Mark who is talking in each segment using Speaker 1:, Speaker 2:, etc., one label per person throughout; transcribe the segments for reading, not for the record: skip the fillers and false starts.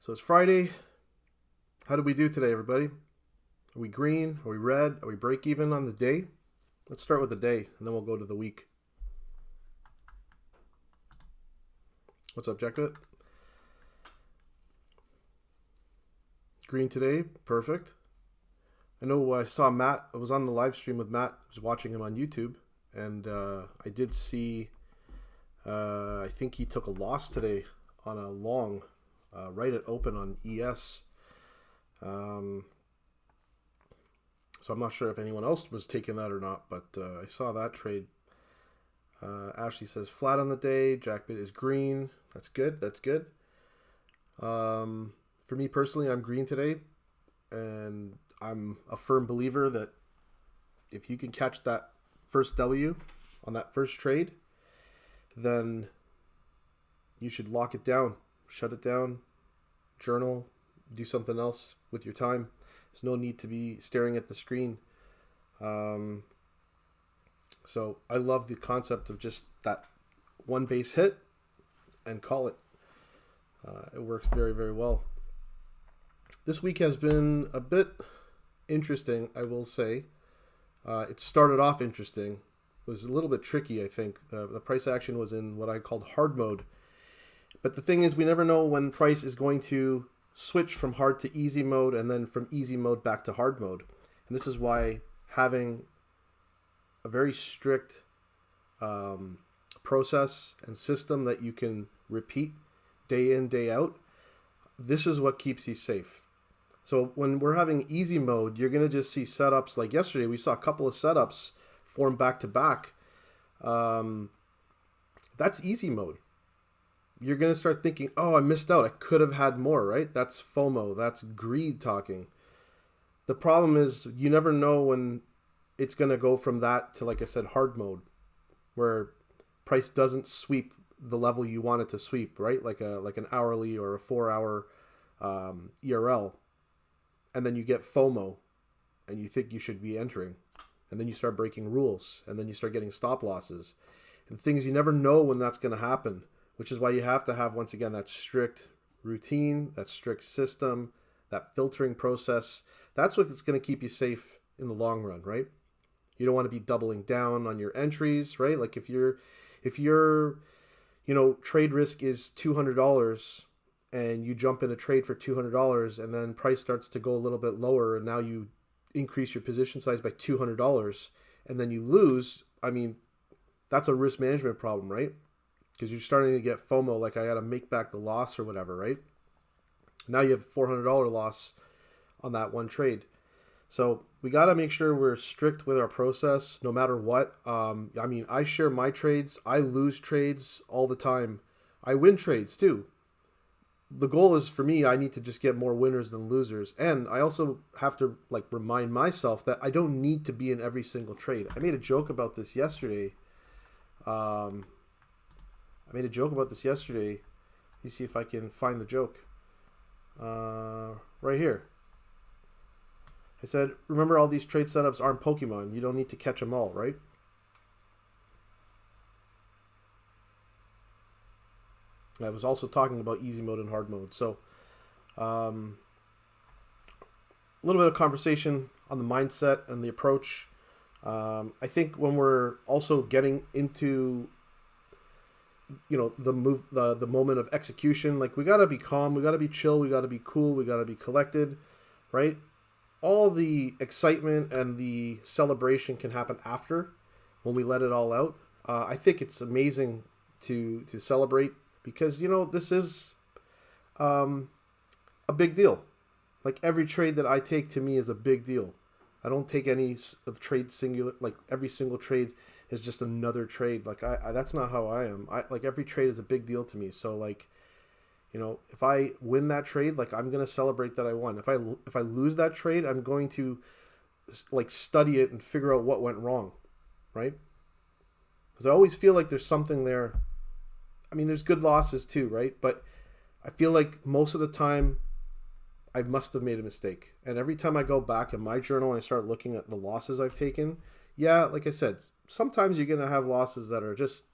Speaker 1: So it's Friday. How did we do today, everybody? Are we green? Are we red? Are we break even on the day? Let's start with the day, and then we'll go to the week. What's up, Jacket? Green today. Perfect. I know I saw Matt. I was on the live stream with Matt. I was watching him on YouTube, and I did see, I think he took a loss today on a long, right at open on ES. So I'm not sure if anyone else was taking that or not, but I saw that trade. Ashley says flat on the day. Jackbit is green. That's good. That's good. For me personally, I'm green today, and I'm a firm believer that if you can catch that first W on that first trade, then you should lock it down, shut it down, journal, do something else with your time. There's no need to be staring at the screen. So I love the concept of just that one base hit and call it. It works very, very well. This week has been a bit interesting, I will say. It started off interesting. It was a little bit tricky, I think. The price action was in what I called hard mode. But the thing is, we never know when price is going to switch from hard to easy mode and then from easy mode back to hard mode. And this is why having a very strict process and system that you can repeat day in, day out, this is what keeps you safe. So when we're having easy mode, you're going to just see setups like yesterday. We saw a couple of setups form back to back. That's easy mode. You're going to start thinking, oh, I missed out. I could have had more, right? That's FOMO. That's greed talking. The problem is you never know when it's going to go from that to, like I said, hard mode, where price doesn't sweep the level you want it to sweep, right? Like an hourly or a 4-hour ERL. And then you get FOMO and you think you should be entering. And then you start breaking rules. And then you start getting stop losses. And things you never know when that's going to happen. Which is why you have to have, once again, that strict routine, that strict system, that filtering process. That's what's going to keep you safe in the long run, right? You don't want to be doubling down on your entries, right? Like if your trade risk is $200 and you jump in a trade for $200 and then price starts to go a little bit lower and now you increase your position size by $200 and then you lose, I mean, that's a risk management problem, right? Because you're starting to get FOMO, like I got to make back the loss or whatever, right? Now you have a $400 loss on that one trade. So we got to make sure we're strict with our process no matter what. I share my trades. I lose trades all the time. I win trades too. The goal is for me, I need to just get more winners than losers. And I also have to remind myself that I don't need to be in every single trade. I made a joke about this yesterday. Let me see if I can find the joke. Right here. I said, remember all these trade setups aren't Pokemon. You don't need to catch them all, right? I was also talking about easy mode and hard mode. So, a little bit of conversation on the mindset and the approach. I think when we're also getting into the moment of execution, we got to be calm, we got to be chill, we got to be cool, we got to be collected, right? All the excitement and the celebration can happen after, when we let it all out. I think it's amazing to celebrate because this is a big deal. Like every trade that I take to me is a big deal. I don't take any trade singular, every single trade is just another trade. That's not how I am. Every trade is a big deal to me. So if I win that trade, I'm going to celebrate that I won. If I lose that trade, I'm going to study it and figure out what went wrong, right? Because I always feel like there's something there. I mean, there's good losses too, right? But I feel like most of the time I must have made a mistake. And every time I go back in my journal and I start looking at the losses I've taken, yeah, like I said, sometimes you're going to have losses that are just,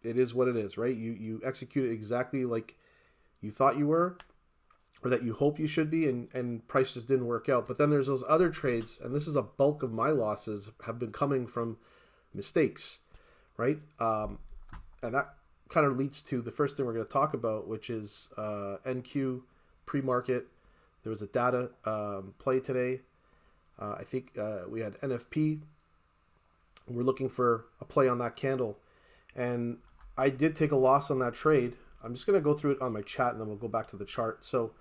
Speaker 1: it is what it is, right? You execute it exactly like you thought you were, or that you hope you should be, and price just didn't work out. But then there's those other trades, and this is a bulk of my losses have been coming from mistakes, right? And that kind of leads to the first thing we're going to talk about, which is NQ pre-market. There was a data play today. I think we had NFP. We're looking for a play on that candle, and I did take a loss on that trade. I'm just going to go through it on my chat, and then we'll go back to the chart. So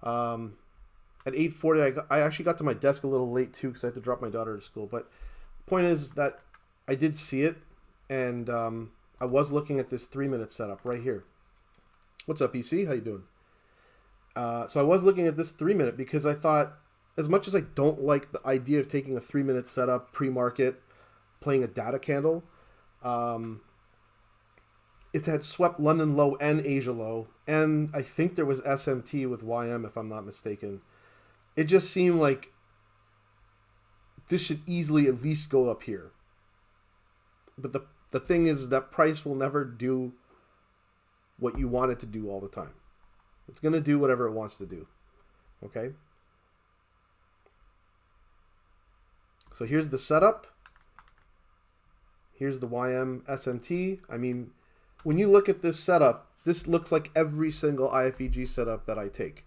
Speaker 1: at 8:40, I actually got to my desk a little late too because I had to drop my daughter to school. But the point is that I did see it, and I was looking at this 3-minute setup right here. What's up, EC? How you doing? So I was looking at this 3-minute because I thought, as much as I don't like the idea of taking a 3-minute setup pre-market, playing a data candle, it had swept London low and Asia low, and I think there was SMT with YM, if I'm not mistaken. It just seemed like this should easily at least go up here. But the thing is that price will never do what you want it to do all the time. It's going to do whatever it wants to do. Okay? So here's the setup. Here's the YM SMT. I mean, when you look at this setup, this looks like every single IFEG setup that I take.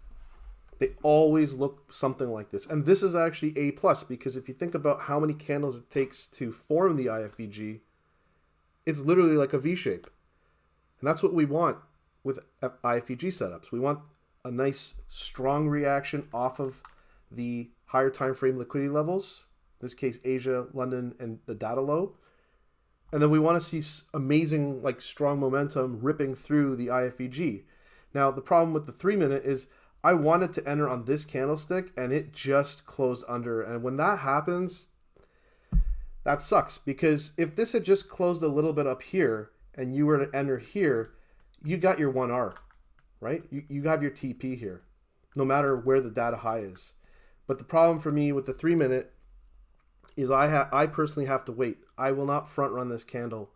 Speaker 1: They always look something like this. And this is actually A+, because if you think about how many candles it takes to form the IFEG, it's literally like a V-shape. And that's what we want with IFEG setups. We want a nice, strong reaction off of the higher time frame liquidity levels. In this case, Asia, London, and the data low. And then we want to see amazing, like, strong momentum ripping through the IFEG. Now, the problem with the 3-minute is I wanted to enter on this candlestick, and it just closed under. And when that happens, that sucks. Because if this had just closed a little bit up here, and you were to enter here, you got your 1R, right? You have your TP here, no matter where the data high is. But the problem for me with the 3-minute is I personally have to wait. I will not front run this candle.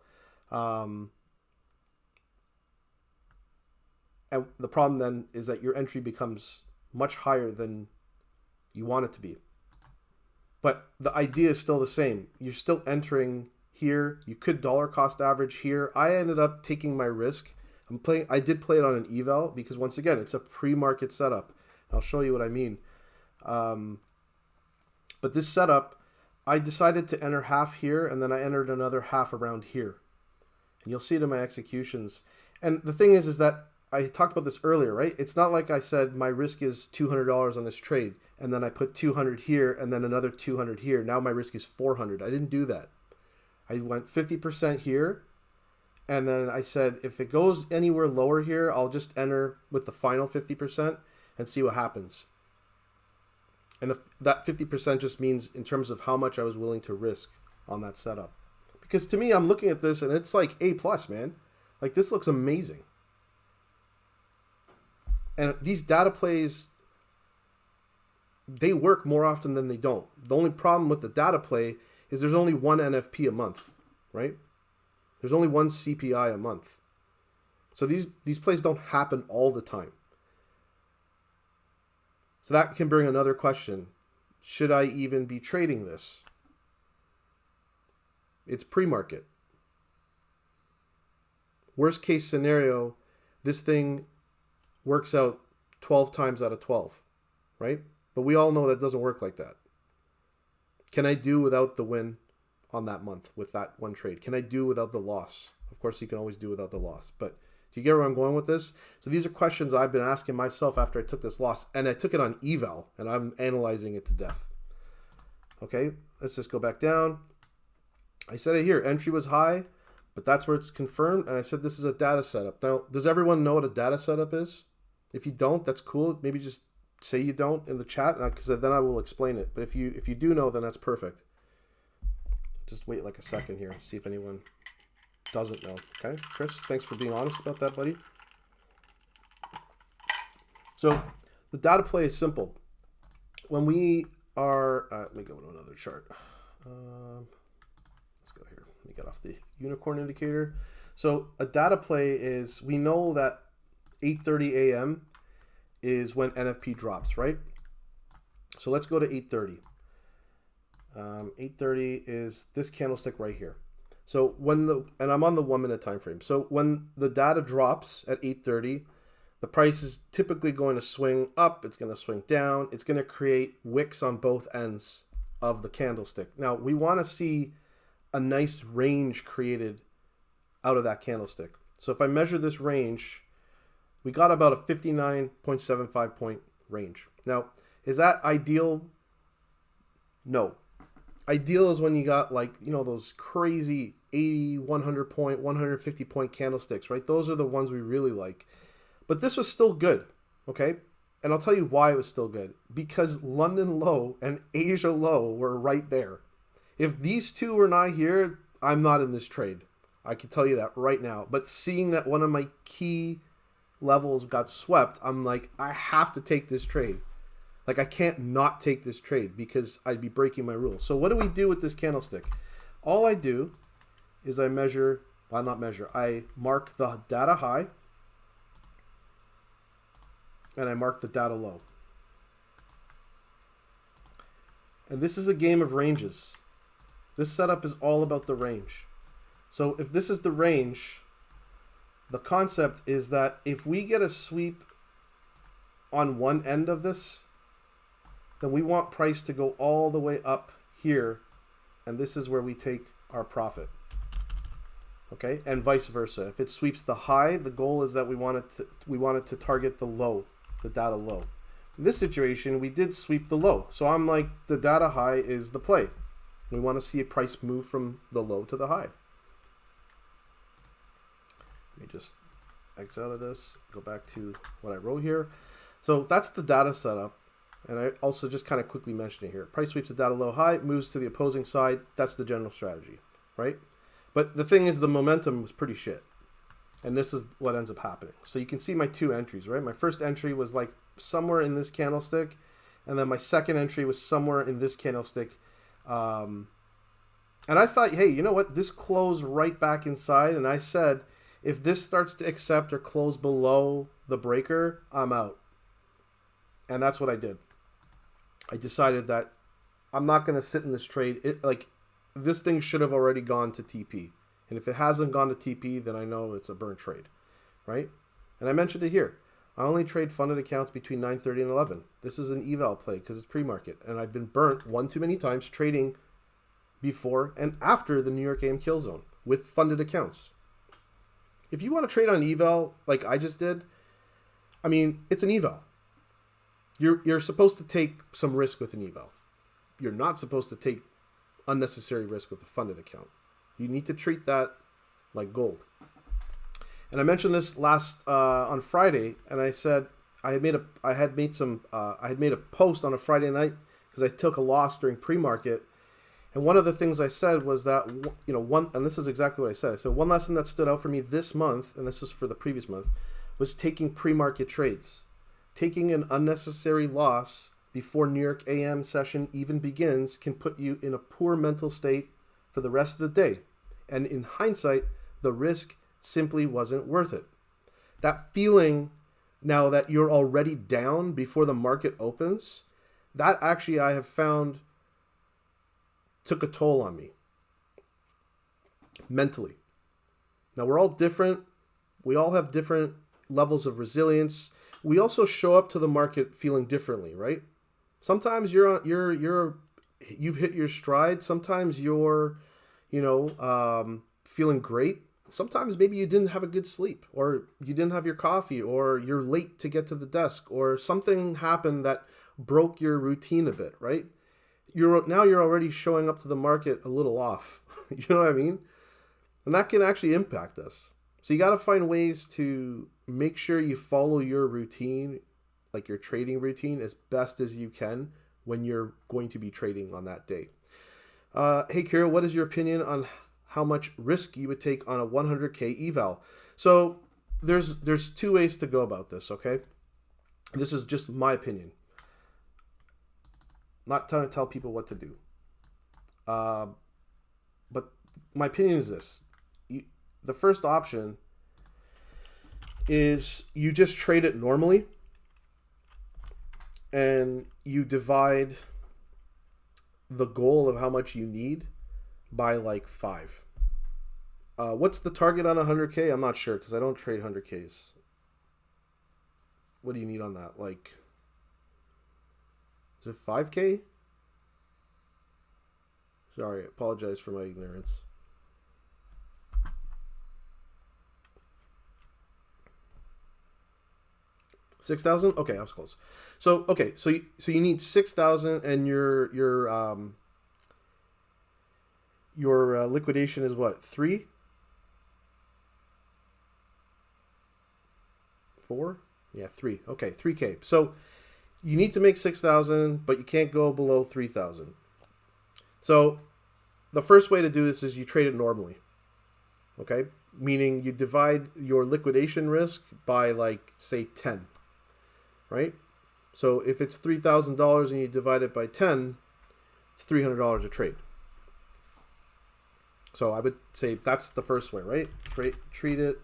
Speaker 1: And the problem then is that your entry becomes much higher than you want it to be. But the idea is still the same. You're still entering here. You could dollar cost average here. I ended up taking my risk. I did play it on an eval because, once again, it's a pre-market setup. I'll show you what I mean. But this setup, I decided to enter half here, and then I entered another half around here. And you'll see it in my executions. And the thing is that I talked about this earlier, right? It's not like I said my risk is $200 on this trade, and then I put 200 here, and then another 200 here. Now my risk is 400. I didn't do that. I went 50% here, and then I said if it goes anywhere lower here, I'll just enter with the final 50% and see what happens. And that 50% just means in terms of how much I was willing to risk on that setup. Because to me, I'm looking at this and it's like A+, man. Like, this looks amazing. And these data plays, they work more often than they don't. The only problem with the data play is there's only one NFP a month, right? There's only one CPI a month. So these plays don't happen all the time. So that can bring another question. Should I even be trading this? It's pre-market. Worst case scenario, this thing works out 12 times out of 12, right? But we all know that doesn't work like that. Can I do without the win on that month with that one trade? Can I do without the loss? Of course, you can always do without the loss, but do you get where I'm going with this? So these are questions I've been asking myself after I took this loss, and I took it on eval, and I'm analyzing it to death. Okay, let's just go back down. I said it here, entry was high, but that's where it's confirmed, and I said this is a data setup. Now, does everyone know what a data setup is? If you don't, that's cool. Maybe just say you don't in the chat, because then I will explain it. But if you do know, then that's perfect. Just wait like a second here, see if anyone doesn't know. Okay, Chris, thanks for being honest about that, buddy. So the data play is simple. When we are, let me go to another chart. Let's go here. Let me get off the unicorn indicator. So a data play is, we know that 8:30 a.m. is when NFP drops, right? So let's go to 8:30. 8:30 is this candlestick right here. So and I'm on the 1 minute time frame. So when the data drops at 8:30, the price is typically going to swing up. It's going to swing down. It's going to create wicks on both ends of the candlestick. Now we want to see a nice range created out of that candlestick. So if I measure this range, we got about a 59.75 point range. Now, is that ideal? No. Ideal is when you got like, you know, those crazy 80, 100 point, 150 point candlesticks, right? Those are the ones we really like. But this was still good, okay? And I'll tell you why it was still good. Because London low and Asia low were right there. If these two were not here, I'm not in this trade. I can tell you that right now. But seeing that one of my key levels got swept, I'm like, I have to take this trade. Like, I can't not take this trade because I'd be breaking my rules. So what do we do with this candlestick? All I do is I measure, well, not measure, I mark the data high and I mark the data low. And this is a game of ranges. This setup is all about the range. So if this is the range, the concept is that if we get a sweep on one end of this, then we want price to go all the way up here, and this is where we take our profit. Okay, and vice versa. If it sweeps the high, the goal is that we want it to target the low, the data low. In this situation, we did sweep the low, so I'm like, the data high is the play. We want to see a price move from the low to the high. Let me just exit out of this, go back to what I wrote here. So that's the data setup. And I also just kind of quickly mentioned it here. Price sweeps the data low high, moves to the opposing side. That's the general strategy, right? But the thing is, the momentum was pretty shit. And this is what ends up happening. So you can see my two entries, right? My first entry was like somewhere in this candlestick. And then my second entry was somewhere in this candlestick. And I thought, hey, you know what? This closed right back inside. And I said, if this starts to accept or close below the breaker, I'm out. And that's what I did. I decided that I'm not going to sit in this trade. This thing should have already gone to TP. And if it hasn't gone to TP, then I know it's a burn trade, right? And I mentioned it here. I only trade funded accounts between 9:30 and 11. This is an eval play because it's pre-market. And I've been burnt one too many times trading before and after the New York AM kill zone with funded accounts. If you want to trade on eval like I just did, I mean, it's an eval. You're supposed to take some risk with an eval. You're not supposed to take unnecessary risk with a funded account. You need to treat that like gold. And I mentioned this last on Friday, and I said I had made a post on a Friday night because I took a loss during pre-market, and one of the things I said was that and this is exactly what I said. So one lesson that stood out for me this month, and this is for the previous month, was taking pre-market trades. Taking an unnecessary loss before New York AM session even begins can put you in a poor mental state for the rest of the day. And in hindsight, the risk simply wasn't worth it. That feeling now that you're already down before the market opens, that actually I have found took a toll on me mentally. Now we're all different. We all have different levels of resilience. We also show up to the market feeling differently, right? Sometimes you've hit your stride. Sometimes you're, feeling great. Sometimes maybe you didn't have a good sleep, or you didn't have your coffee, or you're late to get to the desk, or something happened that broke your routine a bit, right? Now you're already showing up to the market a little off. You know what I mean? And that can actually impact us. So you got to find ways to make sure you follow your routine, like your trading routine, as best as you can when you're going to be trading on that day. Hey, Kira, what is your opinion on how much risk you would take on a 100K eval? So there's two ways to go about this, okay? This is just my opinion. Not trying to tell people what to do. But my opinion is this. The first option is you just trade it normally, and you divide the goal of how much you need by like 5. What's the target on 100K? I'm not sure because I don't trade 100Ks. What do you need on that? Like, is it 5K? Sorry, I apologize for my ignorance. $6,000? Okay, I was close. So okay, so you need 6,000, and your liquidation is what, 3, 4? Yeah, 3. Okay, 3K. So you need to make 6,000, but you can't go below 3,000. So the first way to do this is you trade it normally. Okay, meaning you divide your liquidation risk by, like, say 10. Right? So if it's $3,000 and you divide it by 10, it's $300 a trade. So I would say that's the first way, right? Trade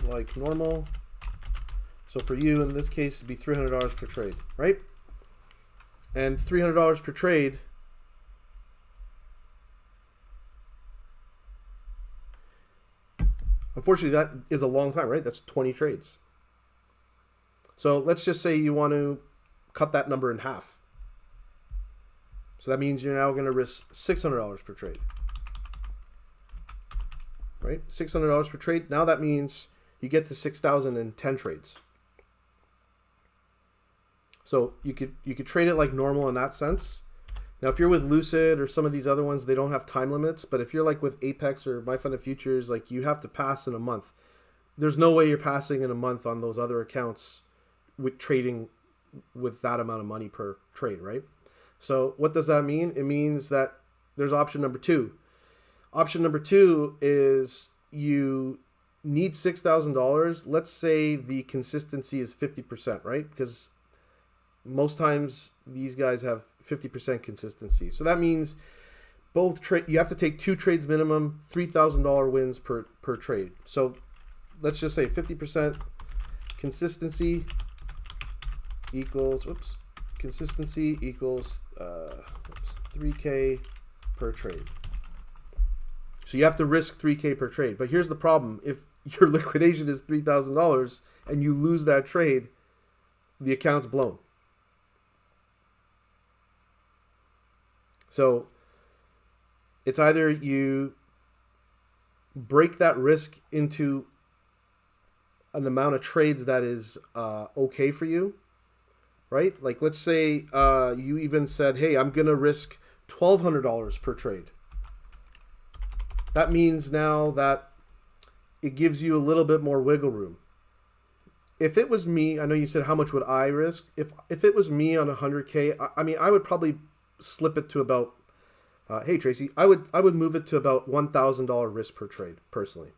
Speaker 1: like normal. So for you in this case, it'd be $300 per trade, right? And $300 per trade, unfortunately, that is a long time, right? That's 20 trades. So let's just say you want to cut that number in half. So that means you're now going to risk $600 per trade. Right? $600 per trade. Now that means you get to 6,000 in 10 trades. So you could trade it like normal in that sense. Now, if you're with Lucid or some of these other ones, they don't have time limits. But if you're like with Apex or My Fund of Futures, like, you have to pass in a month. There's no way you're passing in a month on those other accounts with trading with that amount of money per trade, right? So what does that mean? It means that there's option number 2. Option number 2 is you need $6,000. Let's say the consistency is 50%, right? Because most times these guys have 50% consistency. So that means you have to take 2 trades minimum, $3,000 wins per trade. So let's just say 50% consistency equals 3K per trade. So you have to risk 3K per trade. But here's the problem. If your liquidation is $3,000 and you lose that trade, the account's blown. So it's either you break that risk into an amount of trades that is okay for you, right? Like, let's say you even said, hey, I'm going to risk $1,200 per trade. That means now that it gives you a little bit more wiggle room. If it was me, I know you said how much would I risk? If it was me on 100K, I mean, I would probably slip it to about, hey Tracy, I would move it to about $1,000 risk per trade, personally.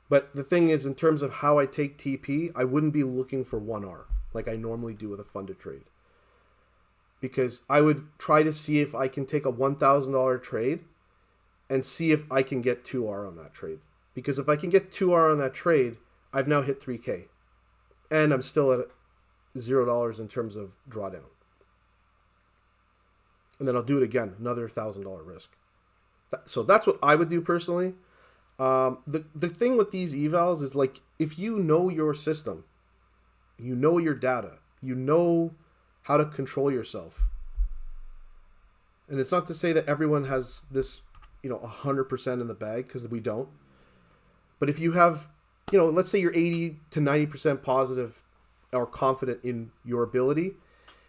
Speaker 1: But the thing is, in terms of how I take TP, I wouldn't be looking for 1R like I normally do with a funded trade. Because I would try to see if I can take a $1,000 trade and see if I can get 2R on that trade. Because if I can get 2R on that trade, I've now hit 3K. And I'm still at $0 in terms of drawdown. And then I'll do it again, another $1,000 risk. So that's what I would do personally. The thing with these evals is, like, if you know your system, you know your data, you know how to control yourself. And it's not to say that everyone has this, 100% in the bag, because we don't. But if you have, let's say you're 80 to 90% positive or confident in your ability,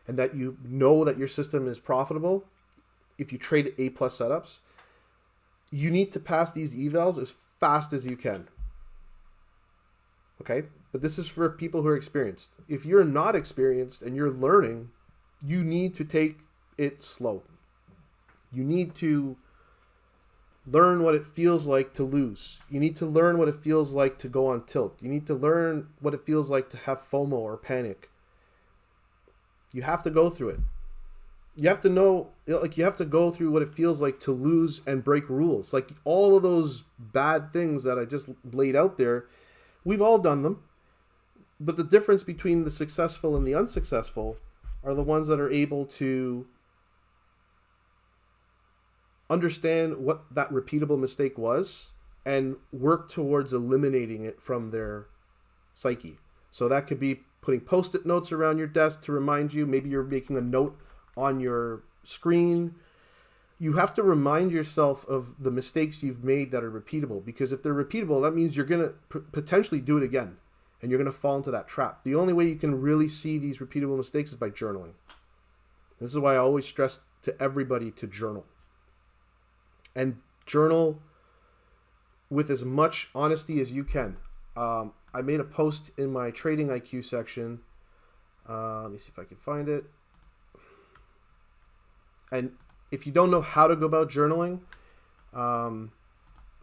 Speaker 1: and that you know that your system is profitable, if you trade A+ setups, you need to pass these evals as fast as you can. Okay? But this is for people who are experienced. If you're not experienced and you're learning, you need to take it slow. You need to learn what it feels like to lose. You need to learn what it feels like to go on tilt. You need to learn what it feels like to have FOMO or panic. You have to go through it. You have to know, you have to go through what it feels like to lose and break rules. Like, all of those bad things that I just laid out there, We've all done them. But the difference between the successful and the unsuccessful are the ones that are able to understand what that repeatable mistake was and work towards eliminating it from their psyche. So that could be putting post-it notes around your desk to remind you. Maybe you're making a note on your screen. You have to remind yourself of the mistakes you've made that are repeatable, because if they're repeatable, that means you're going to potentially do it again. And you're going to fall into that trap. The only way you can really see these repeatable mistakes is by journaling. This is why I always stress to everybody to journal. And journal with as much honesty as you can. I made a post in my Trading IQ section. Let me see if I can find it. And if you don't know how to go about journaling,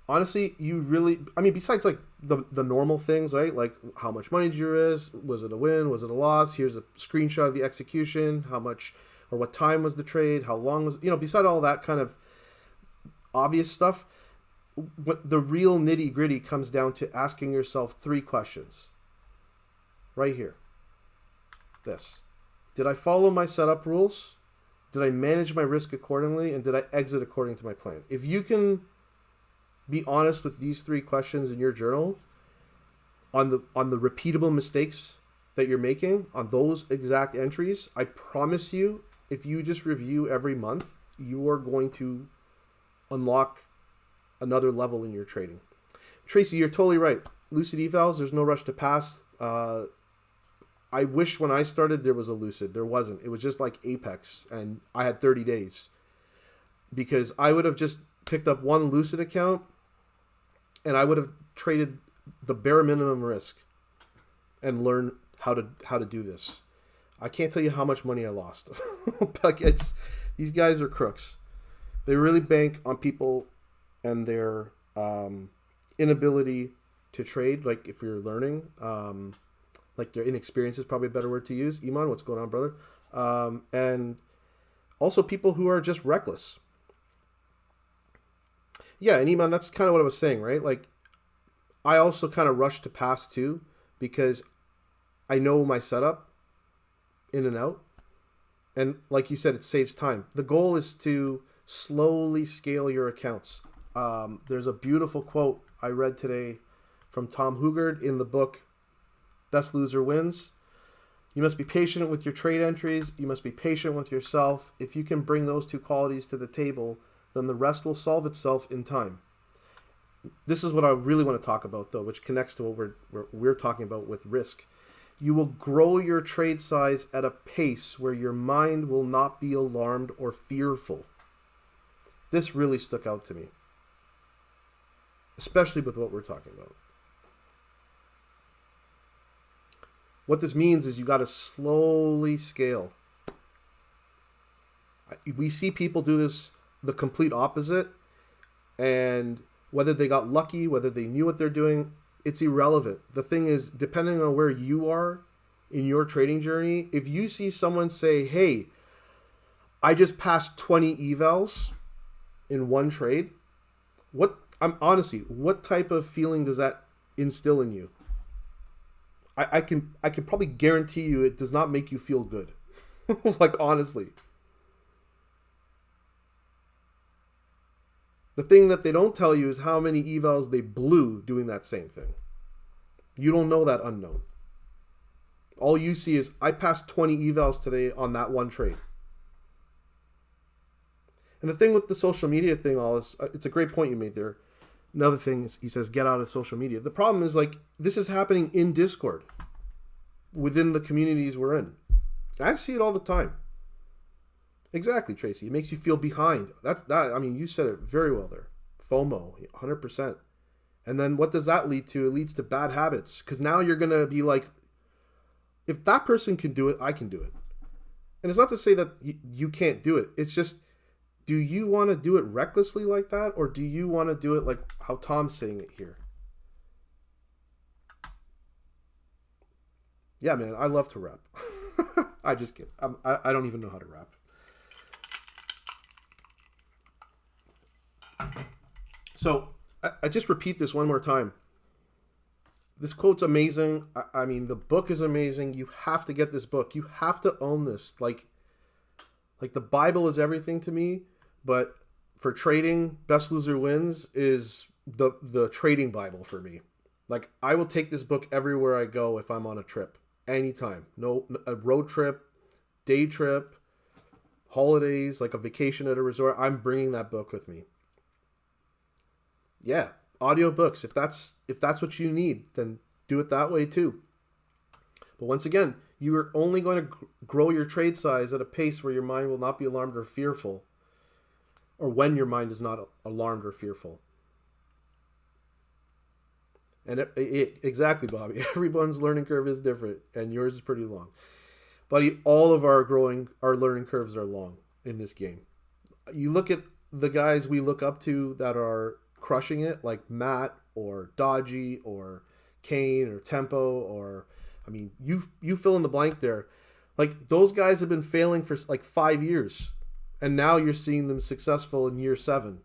Speaker 1: honestly, you really, I mean, besides like the normal things, right? Like how much money did you raise? Was it a win? Was it a loss? Here's a screenshot of the execution. How much or what time was the trade? How long was, beside all that kind of obvious stuff, what the real nitty gritty comes down to asking yourself 3 questions. Right here. This. Did I follow my setup rules? Did I manage my risk accordingly? And did I exit according to my plan? If you can be honest with these 3 questions in your journal on the repeatable mistakes that you're making, on those exact entries, I promise you, if you just review every month, you are going to unlock another level in your trading. Tracy, you're totally right. Lucid evals, there's no rush to pass. I wish when I started there was a Lucid. There wasn't. It was just like Apex, and I had 30 days. Because I would have just picked up one Lucid account, and I would have traded the bare minimum risk and learned how to do this. I can't tell you how much money I lost. Like these guys are crooks. They really bank on people and their inability to trade. Like if you're learning, like their inexperience is probably a better word to use. Iman, what's going on, brother? And also people who are just reckless. Yeah, and Iman, that's kind of what I was saying, right? Like, I also kind of rushed to pass too, because I know my setup in and out. And like you said, it saves time. The goal is to slowly scale your accounts. There's a beautiful quote I read today from Tom Hugard in the book, Best Loser Wins. You must be patient with your trade entries. You must be patient with yourself. If you can bring those 2 qualities to the table, then the rest will solve itself in time. This is what I really want to talk about, though, which connects to what we're talking about with risk. You will grow your trade size at a pace where your mind will not be alarmed or fearful. This really stuck out to me, especially with what we're talking about. What this means is you got to slowly scale. We see people do this the complete opposite, and whether they got lucky, whether they knew what they're doing, it's irrelevant. The thing is, depending on where you are in your trading journey, if you see someone say, hey, I just passed 20 evals in one trade, what type of feeling does that instill in you? I can probably guarantee you it does not make you feel good. Like, honestly. The thing that they don't tell you is how many evals they blew doing that same thing. You don't know that unknown. All you see is, I passed 20 evals today on that one trade. And the thing with the social media thing, it's a great point you made there. Another thing is, he says, get out of social media. The problem is, like, this is happening in Discord within the communities we're in. I see it all the time. Exactly, Tracy. It makes you feel behind. I mean, you said it very well there. FOMO, 100%. And then what does that lead to? It leads to bad habits. Because now you're going to be like, if that person can do it, I can do it. And it's not to say that you can't do it. It's just, do you want to do it recklessly like that? Or do you want to do it like how Tom's saying it here? Yeah, man, I love to rap. I just kid. I don't even know how to rap. So I just repeat this one more time. This quote's amazing. I mean, the book is amazing. You have to get this book. You have to own this. Like the Bible is everything to me, but for trading, Best Loser Wins is the trading Bible for me. Like, I will take this book everywhere I go if I'm on a trip, anytime. No, a road trip, day trip, holidays, like a vacation at a resort. I'm bringing that book with me. Yeah, audiobooks. If that's what you need, then do it that way too. But once again, you are only going to grow your trade size at a pace where your mind will not be alarmed or fearful, or when your mind is not alarmed or fearful. And exactly, Bobby. Everyone's learning curve is different, and yours is pretty long. Buddy, all of our learning curves are long in this game. You look at the guys we look up to that are crushing it, like Matt or Dodgy or Kane or Tempo, or I mean, you fill in the blank there. Like, those guys have been failing for like 5 years, and now you're seeing them successful in year 7.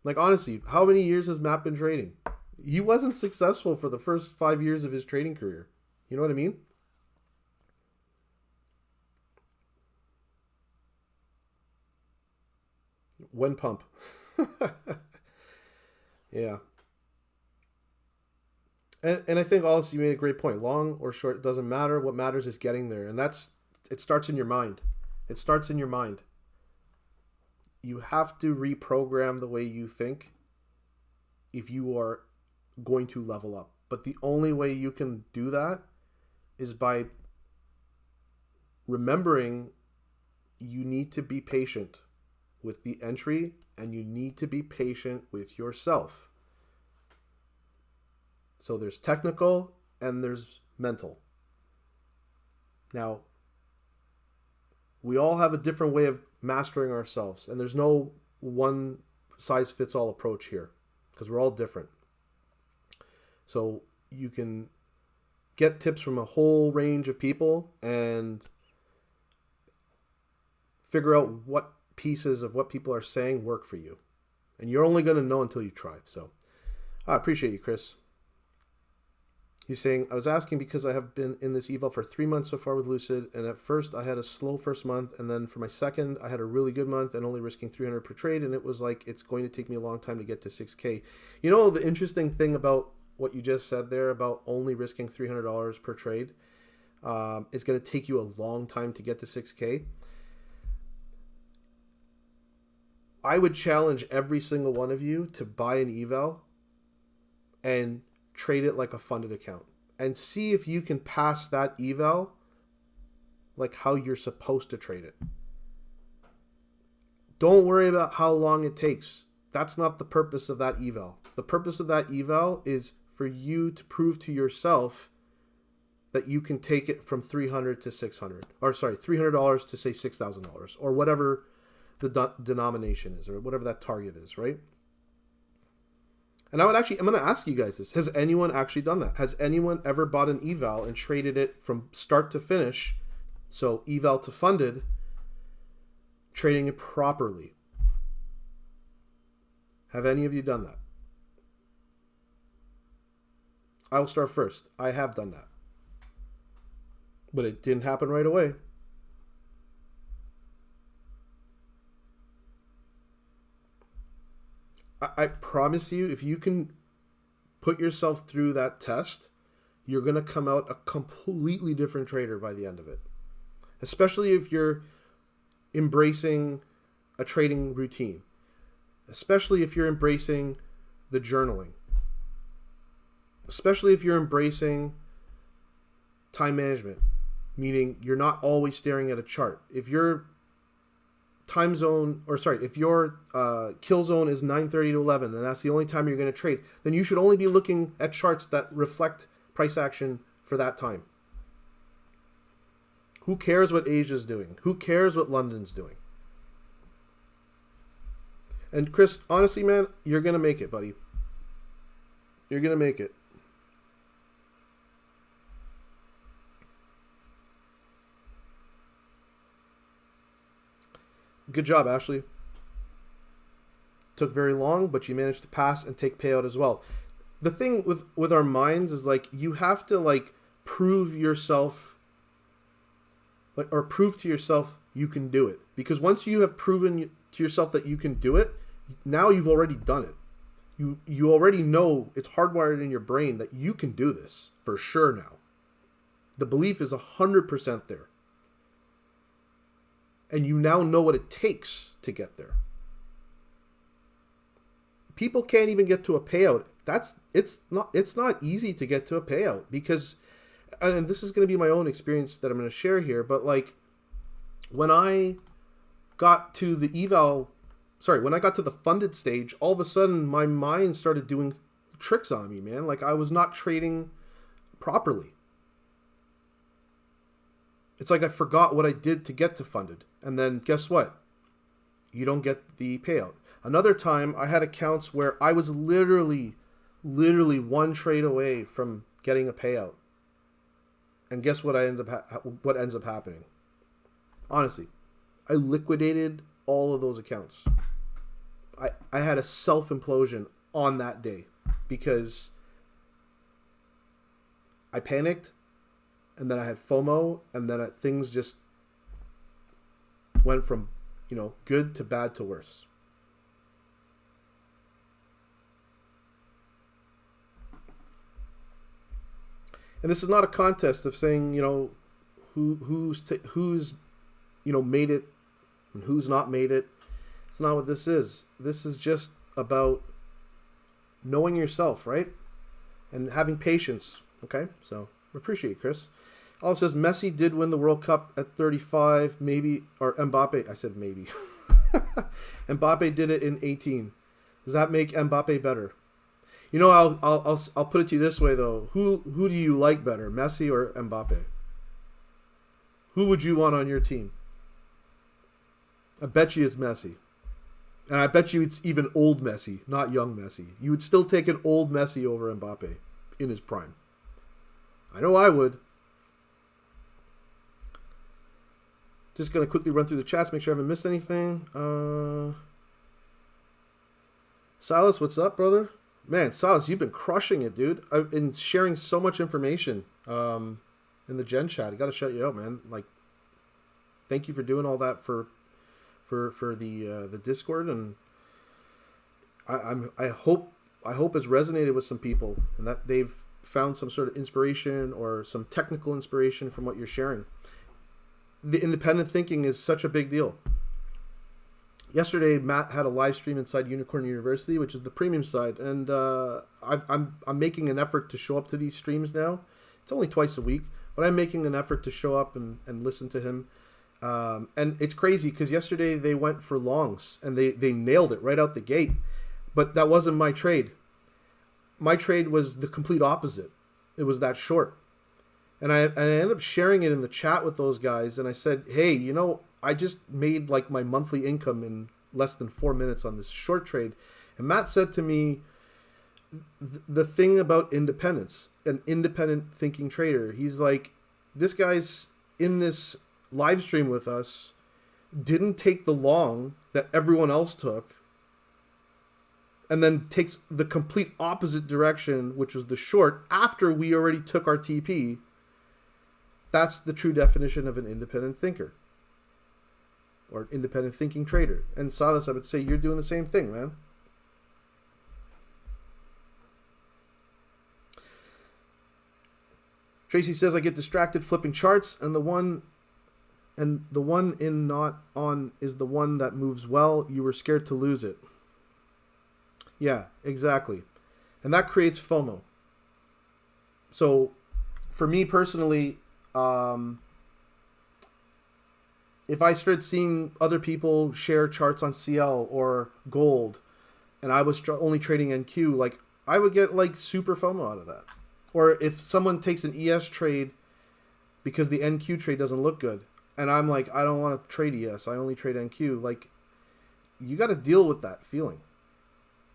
Speaker 1: Like, honestly, how many years has Matt been trading? He wasn't successful for the first 5 years of his trading career. You know what I mean? When pump. Yeah. And I think also you made a great point. Long or short, it doesn't matter. What matters is getting there. And it starts in your mind. It starts in your mind. You have to reprogram the way you think if you are going to level up. But the only way you can do that is by remembering you need to be patient with the entry, and you need to be patient with yourself. So there's technical and there's mental. Now, we all have a different way of mastering ourselves, and there's no one size fits all approach here because we're all different. So you can get tips from a whole range of people and figure out what pieces of what people are saying work for you. And you're only going to know until you try. So I appreciate you, Chris. He's saying, I was asking because I have been in this eval for 3 months so far with Lucid, and at first I had a slow first month, and then for my second I had a really good month and only risking 300 per trade, and it was like it's going to take me a long time to get to 6K. You know, the interesting thing about what you just said there about only risking $300 per trade, is going to take you a long time to get to 6K. I would challenge every single one of you to buy an eval and trade it like a funded account and see if you can pass that eval like how you're supposed to trade it. Don't worry about how long it takes. That's not the purpose of that eval. The purpose of that eval is for you to prove to yourself that you can take it from $300 to $600, or sorry, $300 to say $6,000, or whatever the denomination is, or whatever that target is, right? And I'm going to ask you guys this. Has anyone actually done that? Has anyone ever bought an eval and traded it from start to finish, so eval to funded, trading it properly? Have any of you done that? I will start first. I have done that. But it didn't happen right away. I promise you, if you can put yourself through that test, you're going to come out a completely different trader by the end of it. Especially if you're embracing a trading routine. Especially if you're embracing the journaling. Especially if you're embracing time management, meaning you're not always staring at a chart. If your if your kill zone is 9:30 to 11, and that's the only time you're going to trade, then you should only be looking at charts that reflect price action for that time. Who cares what Asia's doing? Who cares what London's doing? And Chris, honestly, man, you're going to make it, buddy. You're going to make it. Good job, Ashley. Took very long, but you managed to pass and take payout as well. the thing with our minds is like you have to like prove yourself, like, or prove to yourself you can do it. Because once you have proven to yourself that you can do it, now you've already done it. You already know, it's hardwired in your brain that you can do this for sure now. The belief is 100% there. And you now know what it takes to get there. People can't even get to a payout. It's not easy to get to a payout because, and this is going to be my own experience that I'm going to share here, but like when I got to the when I got to the funded stage, all of a sudden my mind started doing tricks on me, man. Like I was not trading properly. It's like I forgot what I did to get to funded. And then guess what? You don't get the payout. Another time I had accounts where I was literally one trade away from getting a payout. And guess what what ends up happening? Honestly, I liquidated all of those accounts. I had a self-implosion on that day because I panicked, and then I had FOMO, and then things just went from, good to bad to worse. And this is not a contest of saying, who's made it and who's not made it. It's not what this is. This is just about knowing yourself, right? And having patience. Okay? So, appreciate it, Chris. Also says Messi did win the World Cup at 35, maybe, or Mbappe. I said maybe. Mbappe did it in 18. Does that make Mbappe better? I'll put it to you this way though. Who do you like better, Messi or Mbappe? Who would you want on your team? I bet you it's Messi. And I bet you it's even old Messi, not young Messi. You would still take an old Messi over Mbappe in his prime. I know I would. Just going to quickly run through the chats, make sure I haven't missed anything. Silas, what's up, brother? Man, Silas, you've been crushing it, dude. I've been sharing so much information in the Gen chat. I got to shut you out, man. Like, thank you for doing all that for the Discord, and I hope it's resonated with some people and that they've found some sort of inspiration or some technical inspiration from what you're sharing. The independent thinking is such a big deal. Yesterday, Matt had a live stream inside Unicorn University, which is the premium side, and I'm making an effort to show up to these streams now. It's only twice a week, but I'm making an effort to show up and listen to him. And it's crazy because yesterday they went for longs and they nailed it right out the gate. But that wasn't my trade. My trade was the complete opposite. It was that short. And I ended up sharing it in the chat with those guys. And I said, hey, I just made like my monthly income in less than 4 minutes on this short trade. And Matt said to me, the thing about independence, an independent thinking trader, he's like, this guy's in this live stream with us, didn't take the long that everyone else took, and then takes the complete opposite direction, which was the short, after we already took our TP. That's the true definition of an independent thinker. Or an independent thinking trader. And Silas, I would say you're doing the same thing, man. Tracy says, I get distracted flipping charts, and the one in not on is the one that moves well. You were scared to lose it. Yeah, exactly. And that creates FOMO. So for me personally, if I started seeing other people share charts on CL or gold, and I was only trading NQ, like I would get like super FOMO out of that. Or if someone takes an ES trade because the NQ trade doesn't look good, and I'm like, I don't want to trade ES, I only trade NQ. Like, you got to deal with that feeling.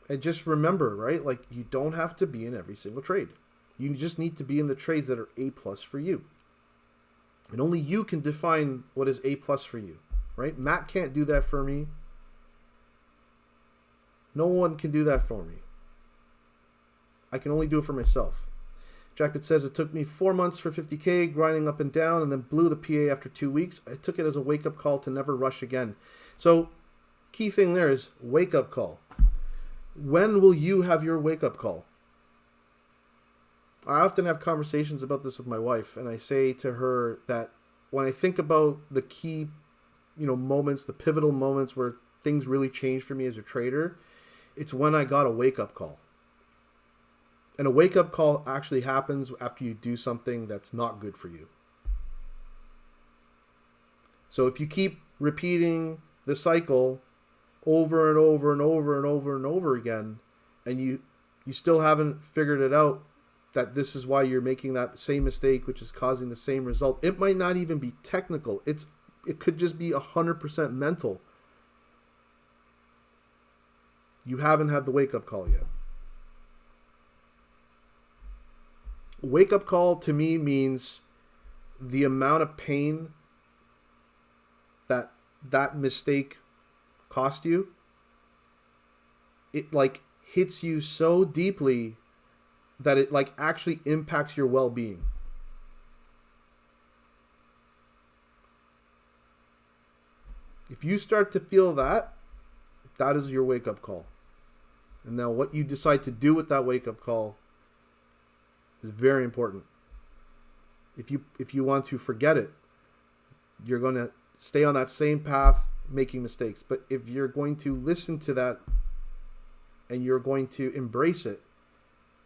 Speaker 1: And just remember, right? Like, you don't have to be in every single trade. You just need to be in the trades that are A+ for you. And only you can define what is A+ for you, right? Matt can't do that for me. No one can do that for me. I can only do it for myself. Jacket says, it took me 4 months for 50K, grinding up and down, and then blew the PA after 2 weeks. I took it as a wake-up call to never rush again. So, key thing there is wake-up call. When will you have your wake-up call? I often have conversations about this with my wife, and I say to her that when I think about the key, moments, the pivotal moments where things really changed for me as a trader, it's when I got a wake-up call. And a wake-up call actually happens after you do something that's not good for you. So if you keep repeating the cycle over and over and over and over and over again, and you still haven't figured it out, that this is why you're making that same mistake, which is causing the same result. It might not even be technical. It could just be 100% mental. You haven't had the wake-up call yet. Wake-up call to me means the amount of pain that mistake cost you. It hits you so deeply that it actually impacts your well-being. If you start to feel that is your wake-up call. And now what you decide to do with that wake-up call is very important. If you want to forget it, you're going to stay on that same path making mistakes. But if you're going to listen to that and you're going to embrace it,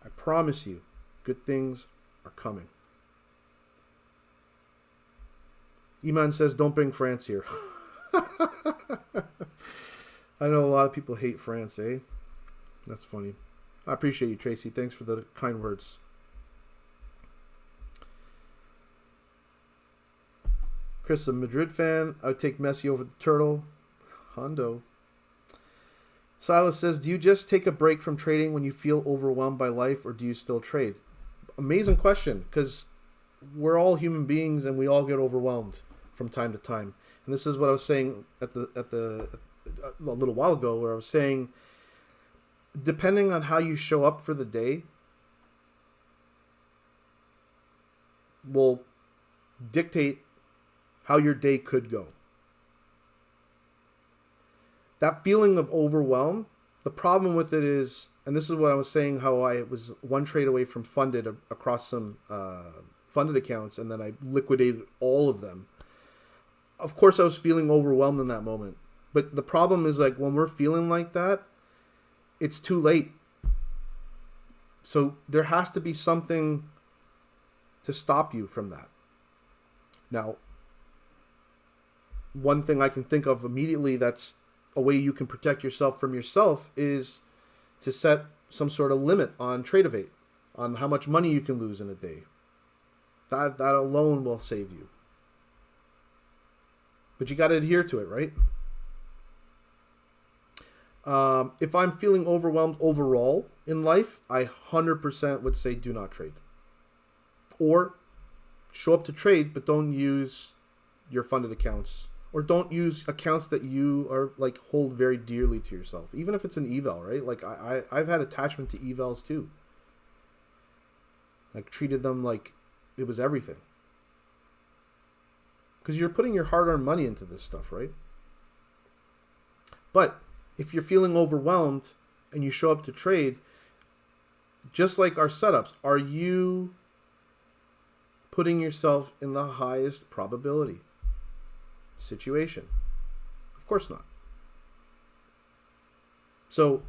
Speaker 1: I promise you, good things are coming. Iman says, don't bring France here. I know a lot of people hate France, eh? That's funny. I appreciate you, Tracy. Thanks for the kind words. Chris, a Madrid fan. I would take Messi over the Turtle. Hondo. Silas says, do you just take a break from trading when you feel overwhelmed by life, or do you still trade? Amazing question, because we're all human beings and we all get overwhelmed from time to time. And this is what I was saying a little while ago, where I was saying, depending on how you show up for the day will dictate how your day could go. That feeling of overwhelm, the problem with it is, and this is what I was saying, how I was one trade away from funded across some funded accounts, and then I liquidated all of them. Of course, I was feeling overwhelmed in that moment. But the problem is, when we're feeling like that, it's too late. So there has to be something to stop you from that. Now, one thing I can think of immediately that's a way you can protect yourself from yourself is to set some sort of limit on Tradeovate, on how much money you can lose in a day. That alone will save you. But you got to adhere to it, right? If I'm feeling overwhelmed overall in life, I 100% would say do not trade. Or show up to trade, but don't use your funded accounts. Or don't use accounts that you are hold very dearly to yourself. Even if it's an eval, right? I've had attachment to evals too. Treated them like it was everything. Because you're putting your hard-earned money into this stuff, right? But if you're feeling overwhelmed and you show up to trade, just like our setups, are you putting yourself in the highest probability situation? Of course not. So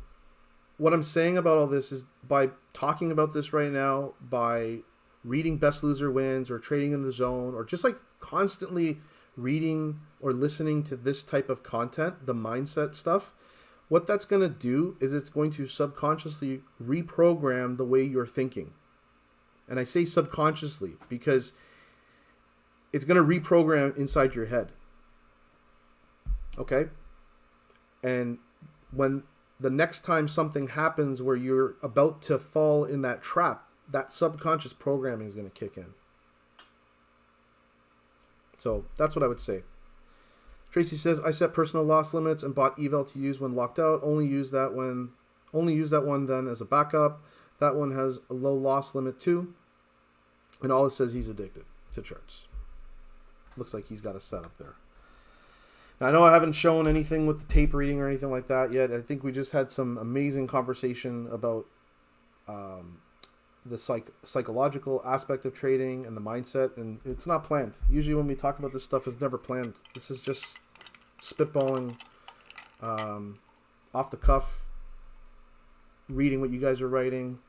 Speaker 1: what I'm saying about all this is, by talking about this right now, by reading Best Loser Wins or Trading in the Zone, or just constantly reading or listening to this type of content, the mindset stuff, what that's going to do is it's going to subconsciously reprogram the way you're thinking. And I say subconsciously because it's going to reprogram inside your head. Okay? And when the next time something happens where you're about to fall in that trap, that subconscious programming is going to kick in. So that's what I would say. Tracy says, I set personal loss limits and bought eval to use when locked out. Only use that one then as a backup. That one has a low loss limit too. And all it says, he's addicted to charts. Looks like he's got a setup there. Now, I know I haven't shown anything with the tape reading or anything like that yet. I think we just had some amazing conversation about the psychological aspect of trading and the mindset, and it's not planned. Usually when we talk about this stuff, it's never planned. This is just spitballing, off the cuff, reading what you guys are writing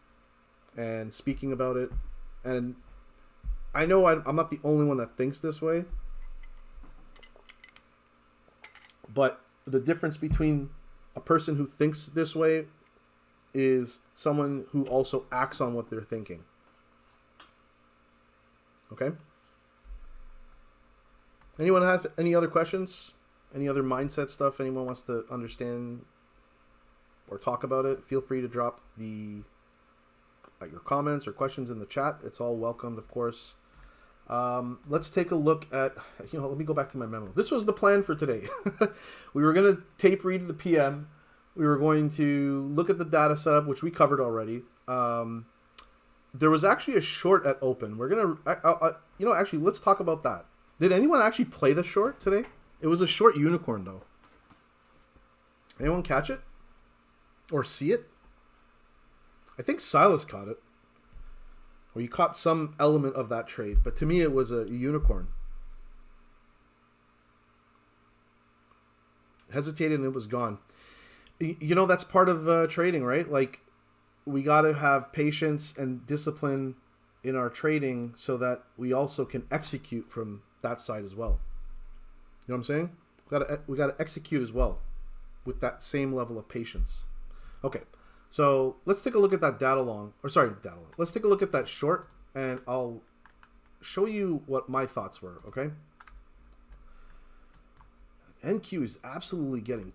Speaker 1: and speaking about it. And I know I'm not the only one that thinks this way, but the difference between a person who thinks this way is someone who also acts on what they're thinking. Okay? Anyone have any other questions? Any other mindset stuff anyone wants to understand or talk about it? Feel free to drop your comments or questions in the chat. It's all welcomed, of course. Let's take a look at, let me go back to my memo. This was the plan for today. We were going to tape read the PM. We were going to look at the data setup, which we covered already. There was actually a short at open. We're going to, actually, let's talk about that. Did anyone actually play the short today? It was a short unicorn, though. Anyone catch it? Or see it? I think Silas caught it. Or you caught some element of that trade. But to me, it was a unicorn. Hesitated and it was gone. That's part of trading, right? Like, we got to have patience and discipline in our trading so that we also can execute from that side as well. You know what I'm saying? We got to execute as well with that same level of patience. Okay, so let's take a look at that Let's take a look at that short, and I'll show you what my thoughts were. Okay. NQ is absolutely getting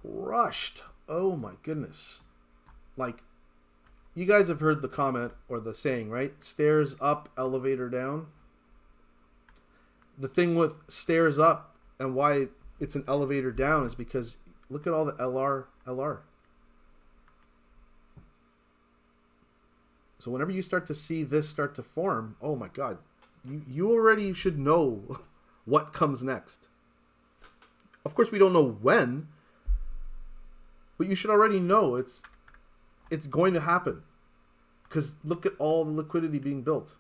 Speaker 1: crushed. Oh my goodness. Like, you guys have heard the comment or the saying, right? Stairs up, elevator down. The thing with stairs up and why it's an elevator down is because look at all the LR. So whenever you start to see this start to form, oh my God, you already should know what comes next. Of course, we don't know when, but you should already know it's going to happen, because look at all the liquidity being built.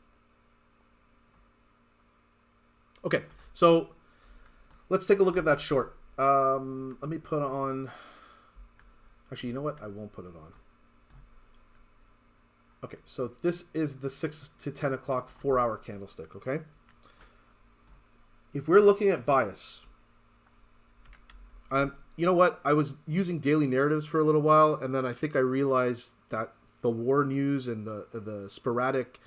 Speaker 1: Okay, so let's take a look at that short. Let me put on. Actually, you know what? I won't put it on. Okay, so this is the 6 to 10 o'clock 4-hour candlestick. Okay, if we're looking at bias. You know what? I was using daily narratives for a little while, and then I think I realized that the war news and the sporadic,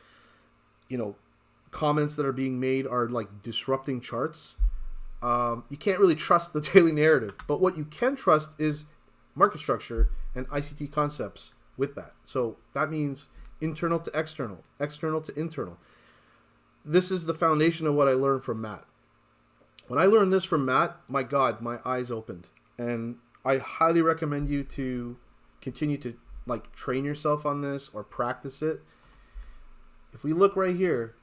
Speaker 1: comments that are being made are like disrupting charts. You can't really trust the daily narrative, but what you can trust is market structure and ICT concepts with that. So that means internal to external, external to internal. This is the foundation of what I learned from Matt. When I learned this from Matt, my God, my eyes opened. And I highly recommend you to continue to train yourself on this or practice it. If we look right here,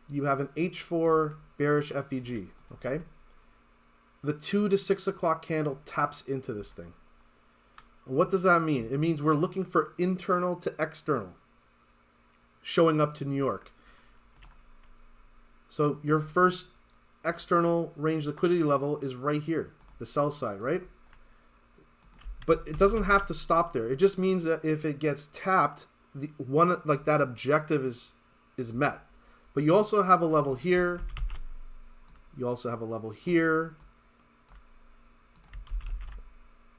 Speaker 1: you have an H4 bearish FVG, okay? The 2 to 6 o'clock candle taps into this thing. And what does that mean? It means we're looking for internal to external showing up to New York. So your first external range liquidity level is right here, the sell side, right? But it doesn't have to stop there. It just means that if it gets tapped, that objective is met. But you also have a level here. You also have a level here.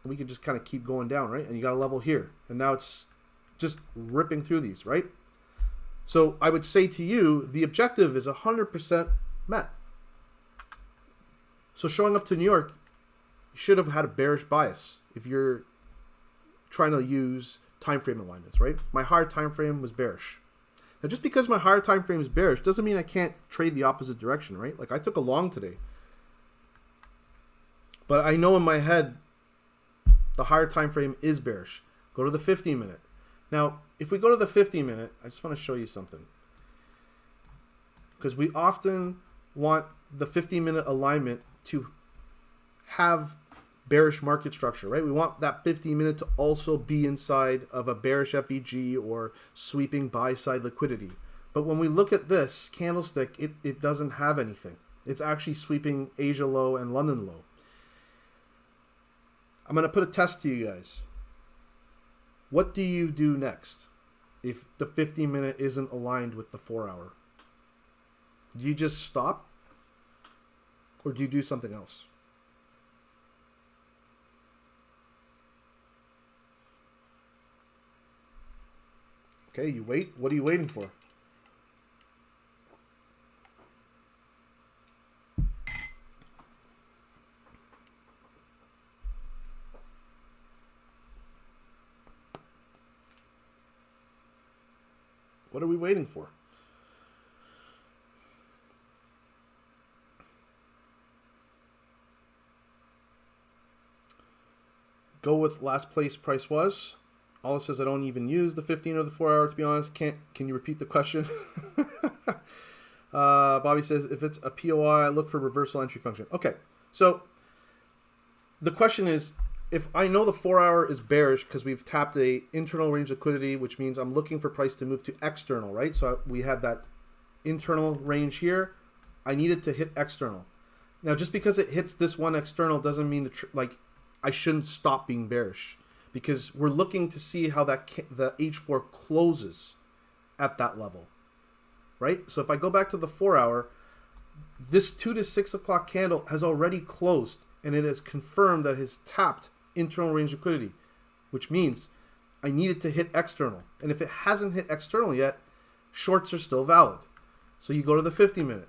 Speaker 1: We can just kind of keep going down, right? And you got a level here. And now it's just ripping through these, right? So I would say to you, the objective is 100% met. So showing up to New York, you should have had a bearish bias if you're trying to use time frame alignments, right? My higher time frame was bearish. Now, just because my higher time frame is bearish doesn't mean I can't trade the opposite direction, right? Like I took a long today. But I know in my head the higher time frame is bearish. Go to the 15-minute. Now, if we go to the 50 minute, I just want to show you something. Because we often want the 50-minute alignment to have bearish market structure, right? We want that 50-minute to also be inside of a bearish FEG or sweeping buy-side liquidity. But when we look at this candlestick, it doesn't have anything. It's actually sweeping Asia low and London low. I'm going to put a test to you guys. What do you do next if the 50-minute isn't aligned with the 4-hour? Do you just stop? Or do you do something else? Okay, you wait. What are you waiting for? What are we waiting for? Go with last place price was. All it says I don't even use the 15 or the 4-hour, to be honest. Can you repeat the question? Bobby says, if it's a POI, look for reversal entry function. Okay, so the question is, if I know the 4-hour is bearish because we've tapped a internal range liquidity, which means I'm looking for price to move to external, right? So we had that internal range here. I needed to hit external. Now, just because it hits this one external doesn't mean I shouldn't stop being bearish, because we're looking to see how the H4 closes at that level, right? So if I go back to the 4-hour, this 2 to 6 o'clock candle has already closed, and it has confirmed that it has tapped internal range liquidity, which means I needed to hit external. And if it hasn't hit external yet, shorts are still valid. So you go to the 50-minute.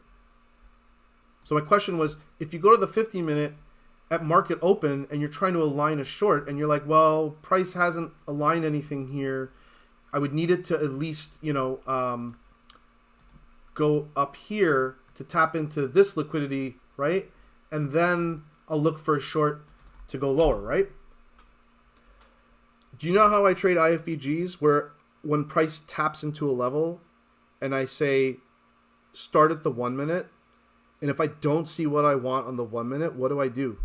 Speaker 1: So my question was, if you go to the 50-minute at market open and you're trying to align a short and you're like, well, price hasn't aligned anything here, I would need it to at least, go up here to tap into this liquidity, right? And then I'll look for a short to go lower, right? Do you know how I trade IFEGs, where when price taps into a level and I say start at the 1 minute, and if I don't see what I want on the 1 minute, what do?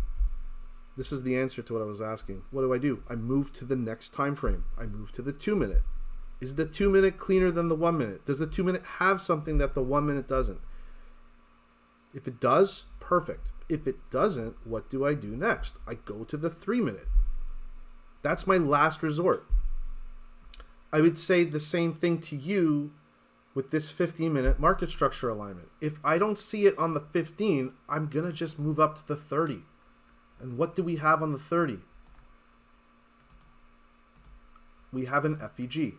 Speaker 1: This is the answer to what I was asking. What do? I move to the next time frame. I move to the 2 minute. Is the 2 minute cleaner than the 1 minute? Does the 2 minute have something that the 1 minute doesn't? If it does, perfect. If it doesn't, what do I do next? I go to the 3 minute. That's my last resort. I would say the same thing to you with this 15-minute market structure alignment. If I don't see it on the 15, I'm going to just move up to the 30. And what do we have on the 30? We have an FEG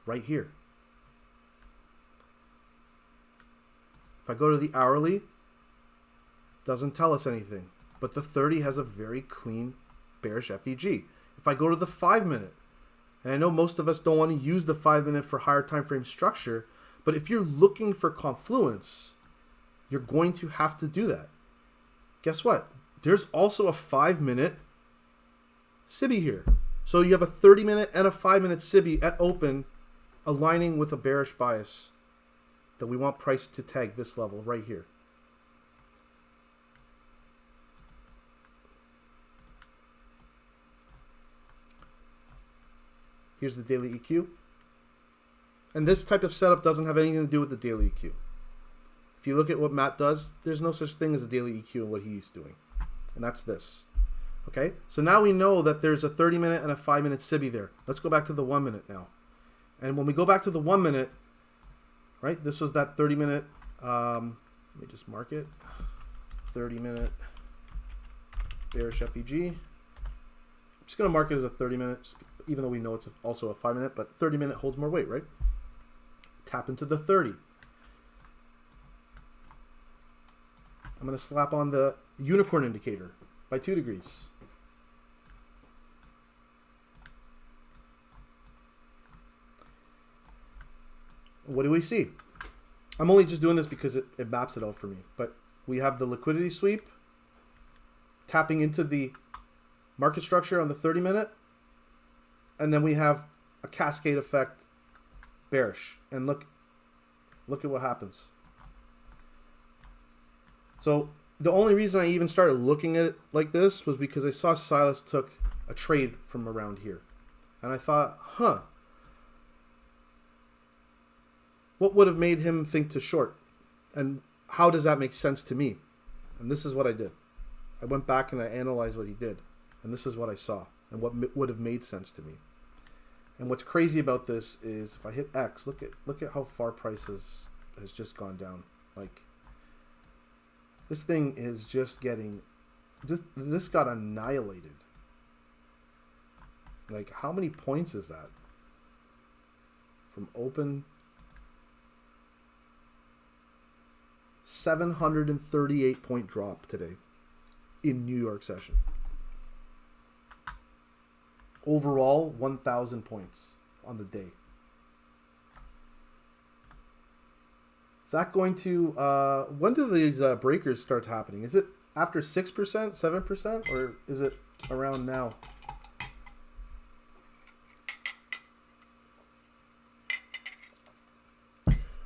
Speaker 1: right here. If I go to the hourly, doesn't tell us anything. But the 30 has a very clean bearish FEG. If I go to the 5 minute, and I know most of us don't want to use the 5 minute for higher time frame structure, but if you're looking for confluence, you're going to have to do that. Guess what? There's also a 5 minute SIBI here. So you have a 30 minute and a 5 minute SIBI at open, aligning with a bearish bias that we want price to tag this level right here. Here's the daily EQ. And this type of setup doesn't have anything to do with the daily EQ. If you look at what Matt does, there's no such thing as a daily EQ in what he's doing. And that's this. Okay? So now we know that there's a 30 minute and a 5 minute SIBI there. Let's go back to the 1 minute now. And when we go back to the 1 minute, right, this was that 30 minute, let me just mark it, 30 minute bearish FEG. I'm just going to mark it as a 30 minute, even though we know it's also a 5 minute, but 30 minute holds more weight, right? Tap into the 30. I'm going to slap on the unicorn indicator by 2 degrees. What do we see? I'm only just doing this because it maps it out for me. But we have the liquidity sweep tapping into the market structure on the 30 minute. And then we have a cascade effect, bearish. And look at what happens. So the only reason I even started looking at it like this was because I saw Silas took a trade from around here. And I thought, what would have made him think to short? And how does that make sense to me? And this is what I did. I went back and I analyzed what he did. And this is what I saw and what would have made sense to me. And what's crazy about this is if I hit X, look at how far prices has just gone down. Like, this thing is just getting, this got annihilated. Like, how many points is that? From open, 738 point drop today in New York session. Overall, 1,000 points on the day. Is that going to, when do these breakers start happening? Is it after 6%, 7%, or is it around now?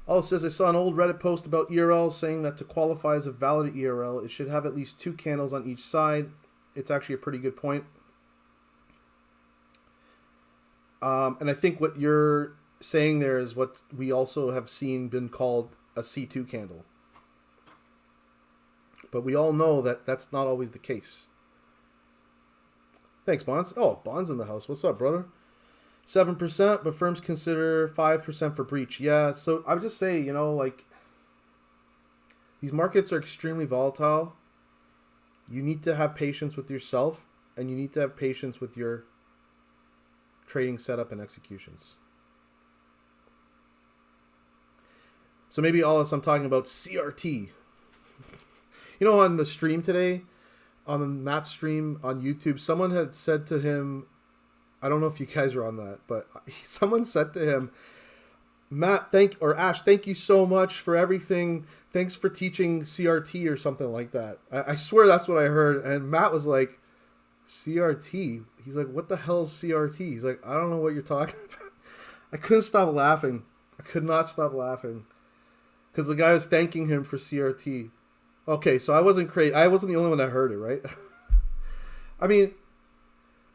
Speaker 1: Oh, it says, I saw an old Reddit post about ERL saying that to qualify as a valid ERL, it should have at least 2 candles on each side. It's actually a pretty good point. And I think what you're saying there is what we also have seen been called a C2 candle. But we all know that that's not always the case. Thanks, Bonds. Oh, Bonds in the house. What's up, brother? 7%, but firms consider 5% for breach. Yeah, so I would just say, you know, like, these markets are extremely volatile. You need to have patience with yourself, and you need to have patience with your trading setup and executions. So maybe all this I'm talking about CRT. You know, on the stream today, on Matt's stream on YouTube, someone had said to him, I don't know if you guys are on that, but someone said to him, Matt, Ash, thank you so much for everything. Thanks for teaching CRT or something like that. I swear that's what I heard. And Matt was like, CRT? He's like, what the hell is CRT? He's like, I don't know what you're talking about. I couldn't stop laughing. I could not stop laughing. Because the guy was thanking him for CRT. Okay, so I wasn't crazy. I wasn't the only one that heard it, right? I mean,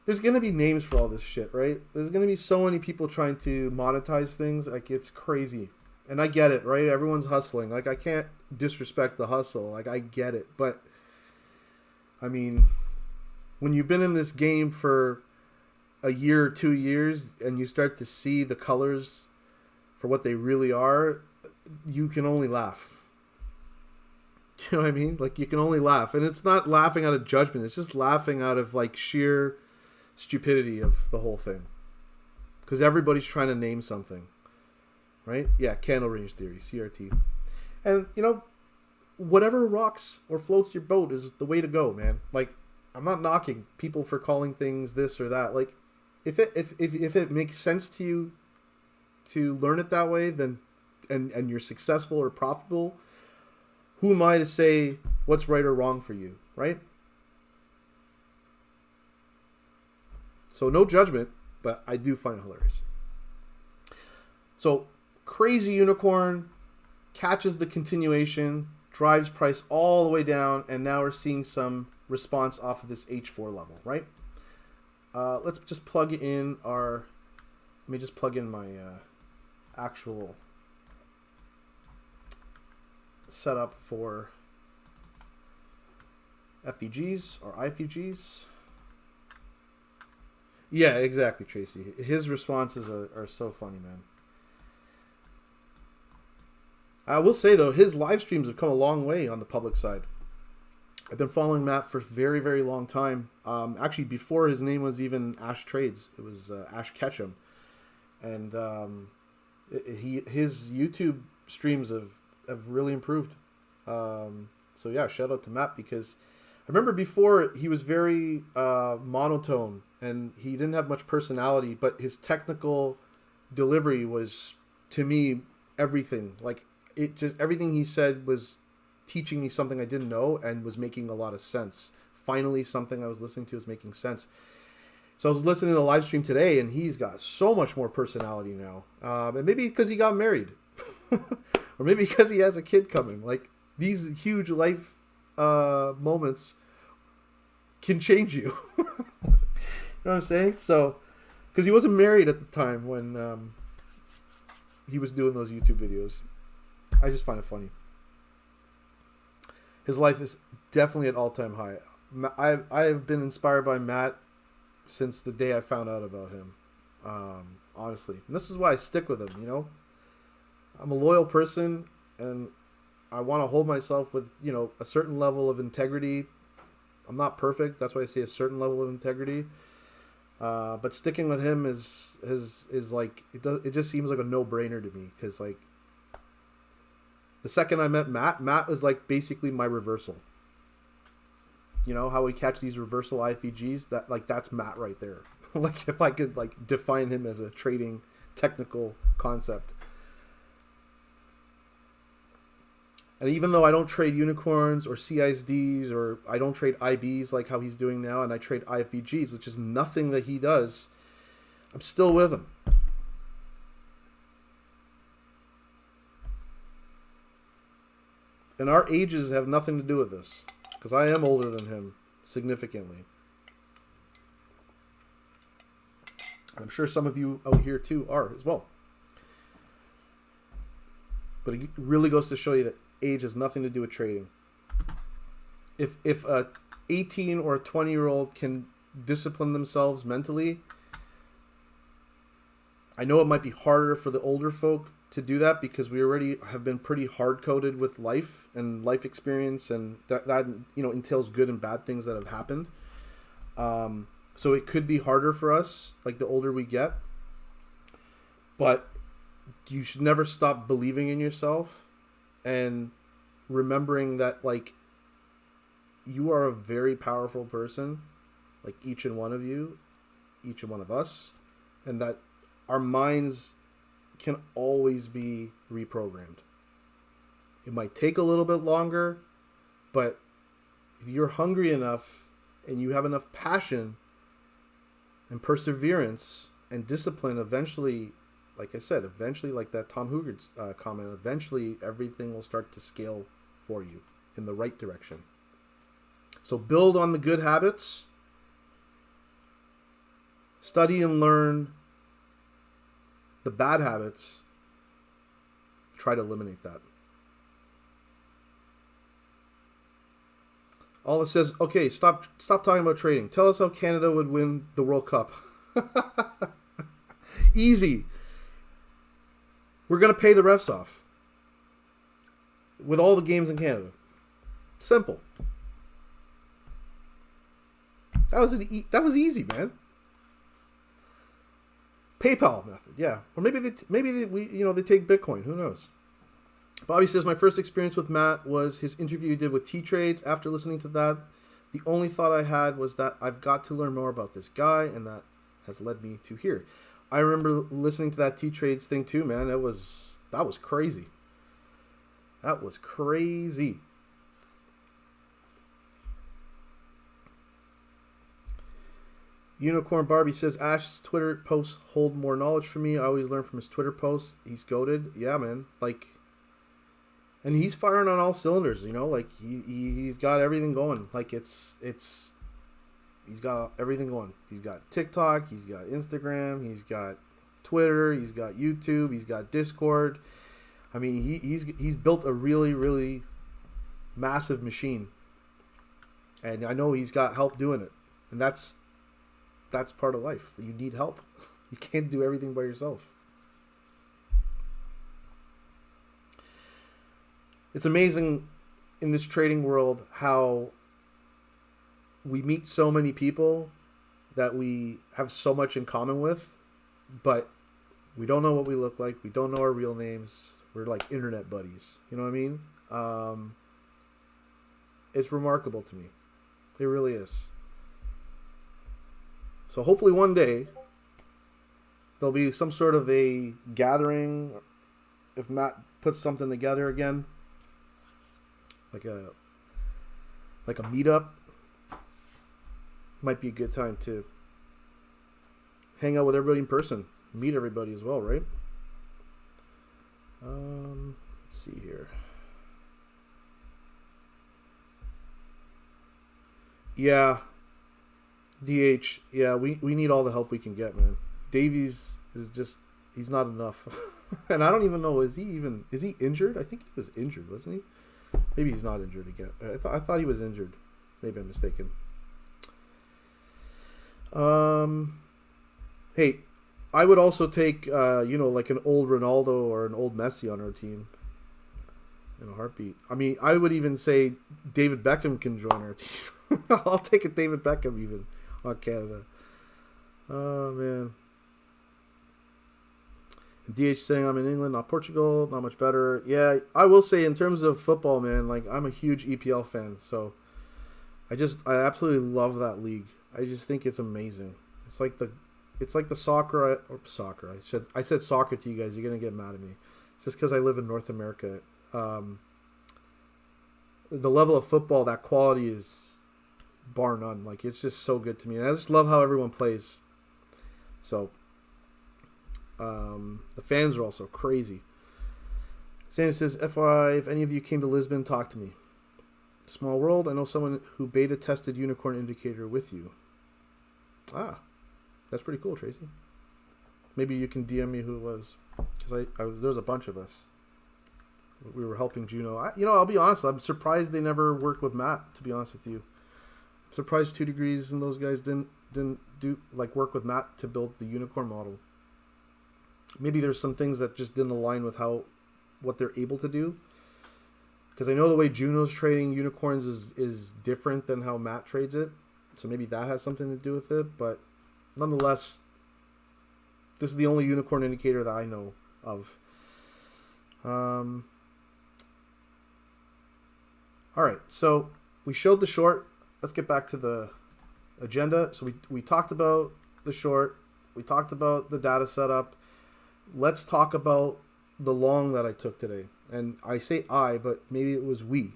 Speaker 1: there's going to be names for all this shit, right? There's going to be so many people trying to monetize things. Like, it's crazy. And I get it, right? Everyone's hustling. Like, I can't disrespect the hustle. Like, I get it. But, I mean, when you've been in this game for a year or 2 years and you start to see the colors for what they really are, you can only laugh. You know what I mean? Like, you can only laugh. And it's not laughing out of judgment. It's just laughing out of, like, sheer stupidity of the whole thing. Because everybody's trying to name something. Right? Yeah, candle range theory, CRT. And, you know, whatever rocks or floats your boat is the way to go, man. Like, I'm not knocking people for calling things this or that. Like, if it makes sense to you to learn it that way, then and you're successful or profitable, who am I to say what's right or wrong for you, right? So no judgment, but I do find it hilarious. So crazy unicorn catches the continuation, drives price all the way down, and now we're seeing some response off of this H4 level, right? Let's just plug in our, let me just plug in my actual setup for FEGs or IFEGs. Yeah, exactly, Tracy. His responses are so funny, man. I will say, though, his live streams have come a long way on the public side. I've been following Matt for a very, very long time. Actually, before his name was even Ash Trades, it was Ash Ketchum. And his YouTube streams have really improved. So, yeah, shout out to Matt, because I remember before he was very monotone and he didn't have much personality, but his technical delivery was, to me, everything. Like, it just, everything he said was teaching me something I didn't know and was making a lot of sense. Finally, something I was listening to was making sense. So I was listening to the live stream today, and he's got so much more personality now. And maybe because he got married, or maybe because he has a kid coming. Like, these huge life moments can change you. You know what I'm saying? So, because he wasn't married at the time when he was doing those YouTube videos. I just find it funny. His life is definitely at all-time high. I've been inspired by Matt since the day I found out about him, honestly. And this is why I stick with him, you know? I'm a loyal person, and I want to hold myself with, you know, a certain level of integrity. I'm not perfect. That's why I say a certain level of integrity. But sticking with him is like, it just seems like a no-brainer to me. Because, like, the second I met Matt was like basically my reversal. You know how we catch these reversal IFEGs? That's Matt right there. Like, if I could like define him as a trading technical concept. And even though I don't trade unicorns or CISDs, or I don't trade IBs like how he's doing now, and I trade IFEGs, which is nothing that he does, I'm still with him. And our ages have nothing to do with this, because I am older than him significantly. I'm sure some of you out here too are as well. But it really goes to show you that age has nothing to do with trading. If a 18 or a 20-year-old can discipline themselves mentally, I know it might be harder for the older folk to do that, because we already have been pretty hard-coded with life and life experience, and that you know, entails good and bad things that have happened. So it could be harder for us, like, the older we get. But you should never stop believing in yourself and remembering that, like, you are a very powerful person, like each and one of you, each and one of us, and that our minds can always be reprogrammed. It might take a little bit longer, but if you're hungry enough and you have enough passion and perseverance and discipline, eventually, like I said, eventually, like that Tom Hooger's comment, eventually everything will start to scale for you in the right direction. So build on the good habits, study and learn the bad habits, try to eliminate that. All it says, okay, stop talking about trading. Tell us how Canada would win the World Cup. Easy. We're going to pay the refs off with all the games in Canada. Simple. That was easy, man. PayPal method, yeah. Or maybe they take Bitcoin. Who knows? Bobby says, my first experience with Matt was his interview he did with T-Trades. After listening to that, the only thought I had was that I've got to learn more about this guy, and that has led me to here. I remember listening to that T-Trades thing too, man. That was crazy. That was crazy. Unicorn Barbie says, Ash's Twitter posts hold more knowledge for me. I always learn from his Twitter posts. He's goated. Yeah, man. Like, and he's firing on all cylinders, you know? Like, he's got everything going. Like, he's got everything going. He's got TikTok. He's got Instagram. He's got Twitter. He's got YouTube. He's got Discord. I mean, he's built a really, really massive machine. And I know he's got help doing it. And that's part of life. You need help. You can't do everything by yourself. It's amazing in this trading world how we meet so many people that we have so much in common with, but we don't know what we look like. We don't know our real names. We're like internet buddies. You know what I mean? It's remarkable to me. It really is. So hopefully one day there'll be some sort of a gathering, if Matt puts something together again, like a meetup. Might be a good time to hang out with everybody in person, meet everybody as well, right? Let's see here. Yeah, DH. Yeah, we need all the help we can get, man. Davies is just, he's not enough. And I don't even know, is he injured? I think he was injured, wasn't he? Maybe he's not injured again. I thought he was injured. Maybe I'm mistaken. Hey, I would also take like an old Ronaldo or an old Messi on our team in a heartbeat. I mean, I would even say David Beckham can join our team. I'll take a David Beckham even on Canada. Oh man. DH saying I'm in England, not Portugal, not much better. Yeah, I will say in terms of football, man, like I'm a huge EPL fan, so I absolutely love that league. I just think it's amazing. It's like the soccer. I said soccer to you guys. You're gonna get mad at me. It's just because I live in North America. The level of football, that quality is bar none. Like it's just so good to me, and I just love how everyone plays. So. The fans are also crazy. Santa says, FYI, if any of you came to Lisbon, talk to me. Small world. I know someone who beta tested unicorn indicator with you. Ah, that's pretty cool, Tracy. Maybe you can DM me who it was, because there was a bunch of us. We were helping Juno. I'll be honest. I'm surprised they never worked with Matt. To be honest with you, I'm surprised 2 Degrees and those guys didn't do like work with Matt to build the unicorn model. Maybe there's some things that just didn't align with what they're able to do. Because I know the way Juno's trading unicorns is different than how Matt trades it. So maybe that has something to do with it. But nonetheless, this is the only unicorn indicator that I know of. All right, so we showed the short. Let's get back to the agenda. So we talked about the short. We talked about the data setup. Let's talk about the long that I took today. And I say I, but maybe it was we.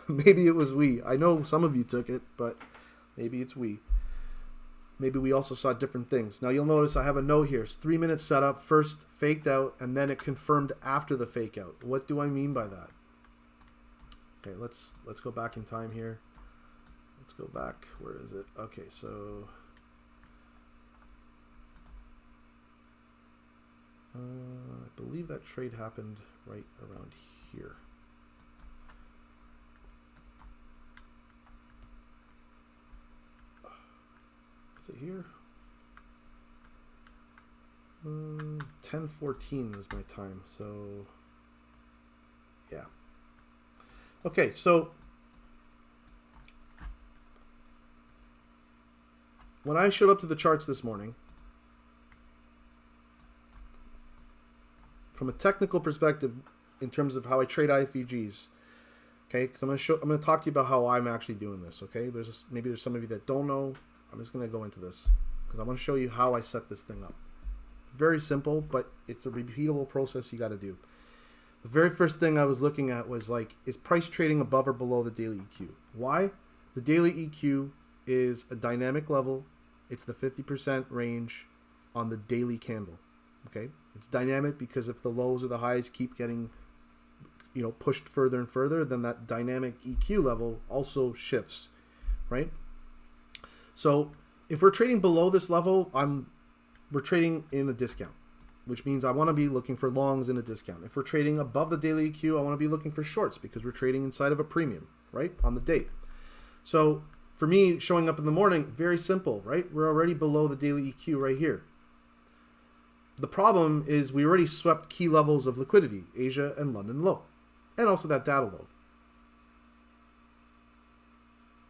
Speaker 1: Maybe it was we. I know some of you took it, but maybe it's we. Maybe we also saw different things. Now you'll notice I have a note here. It's 3 minutes setup, first faked out, and then it confirmed after the fake out. What do I mean by that? Okay, let's go back in time here. Let's go back. Where is it? Okay, so I believe that trade happened right around here. Is it here? 10:14 was my time, so yeah. Okay, so when I showed up to the charts this morning, from a technical perspective, in terms of how I trade IFVGs, okay, because I'm going to talk to you about how I'm actually doing this. Okay, maybe there's some of you that don't know. I'm just going to go into this because I want to show you how I set this thing up. Very simple, but it's a repeatable process you got to do. The very first thing I was looking at was like, is price trading above or below the daily EQ? Why? The daily EQ is a dynamic level. It's the 50% range on the daily candle. Okay, it's dynamic because if the lows or the highs keep getting, pushed further and further, then that dynamic EQ level also shifts, right? So if we're trading below this level, we're trading in a discount, which means I want to be looking for longs in a discount. If we're trading above the daily EQ, I want to be looking for shorts because we're trading inside of a premium, right, on the date. So for me, showing up in the morning, very simple, right? We're already below the daily EQ right here. The problem is we already swept key levels of liquidity, Asia and London low, and also that data low.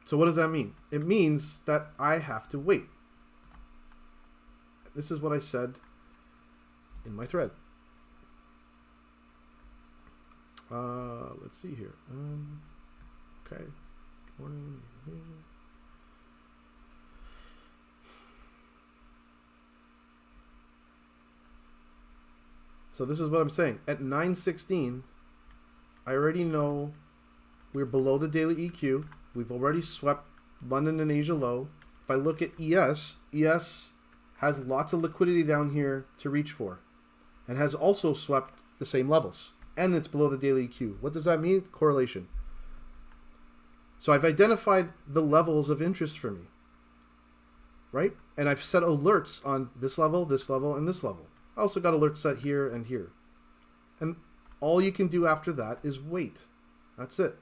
Speaker 1: So what does that mean? It means that I have to wait. This is what I said in my thread. Let's see here. Okay. Good morning. So this is what I'm saying. At 9:16, I already know we're below the daily EQ. We've already swept London and Asia low. If I look at ES has lots of liquidity down here to reach for, and has also swept the same levels, and it's below the daily EQ. What does that mean? Correlation. So I've identified the levels of interest for me, right? And I've set alerts on this level, and this level. I also got alerts set here and here. And all you can do after that is wait. That's it.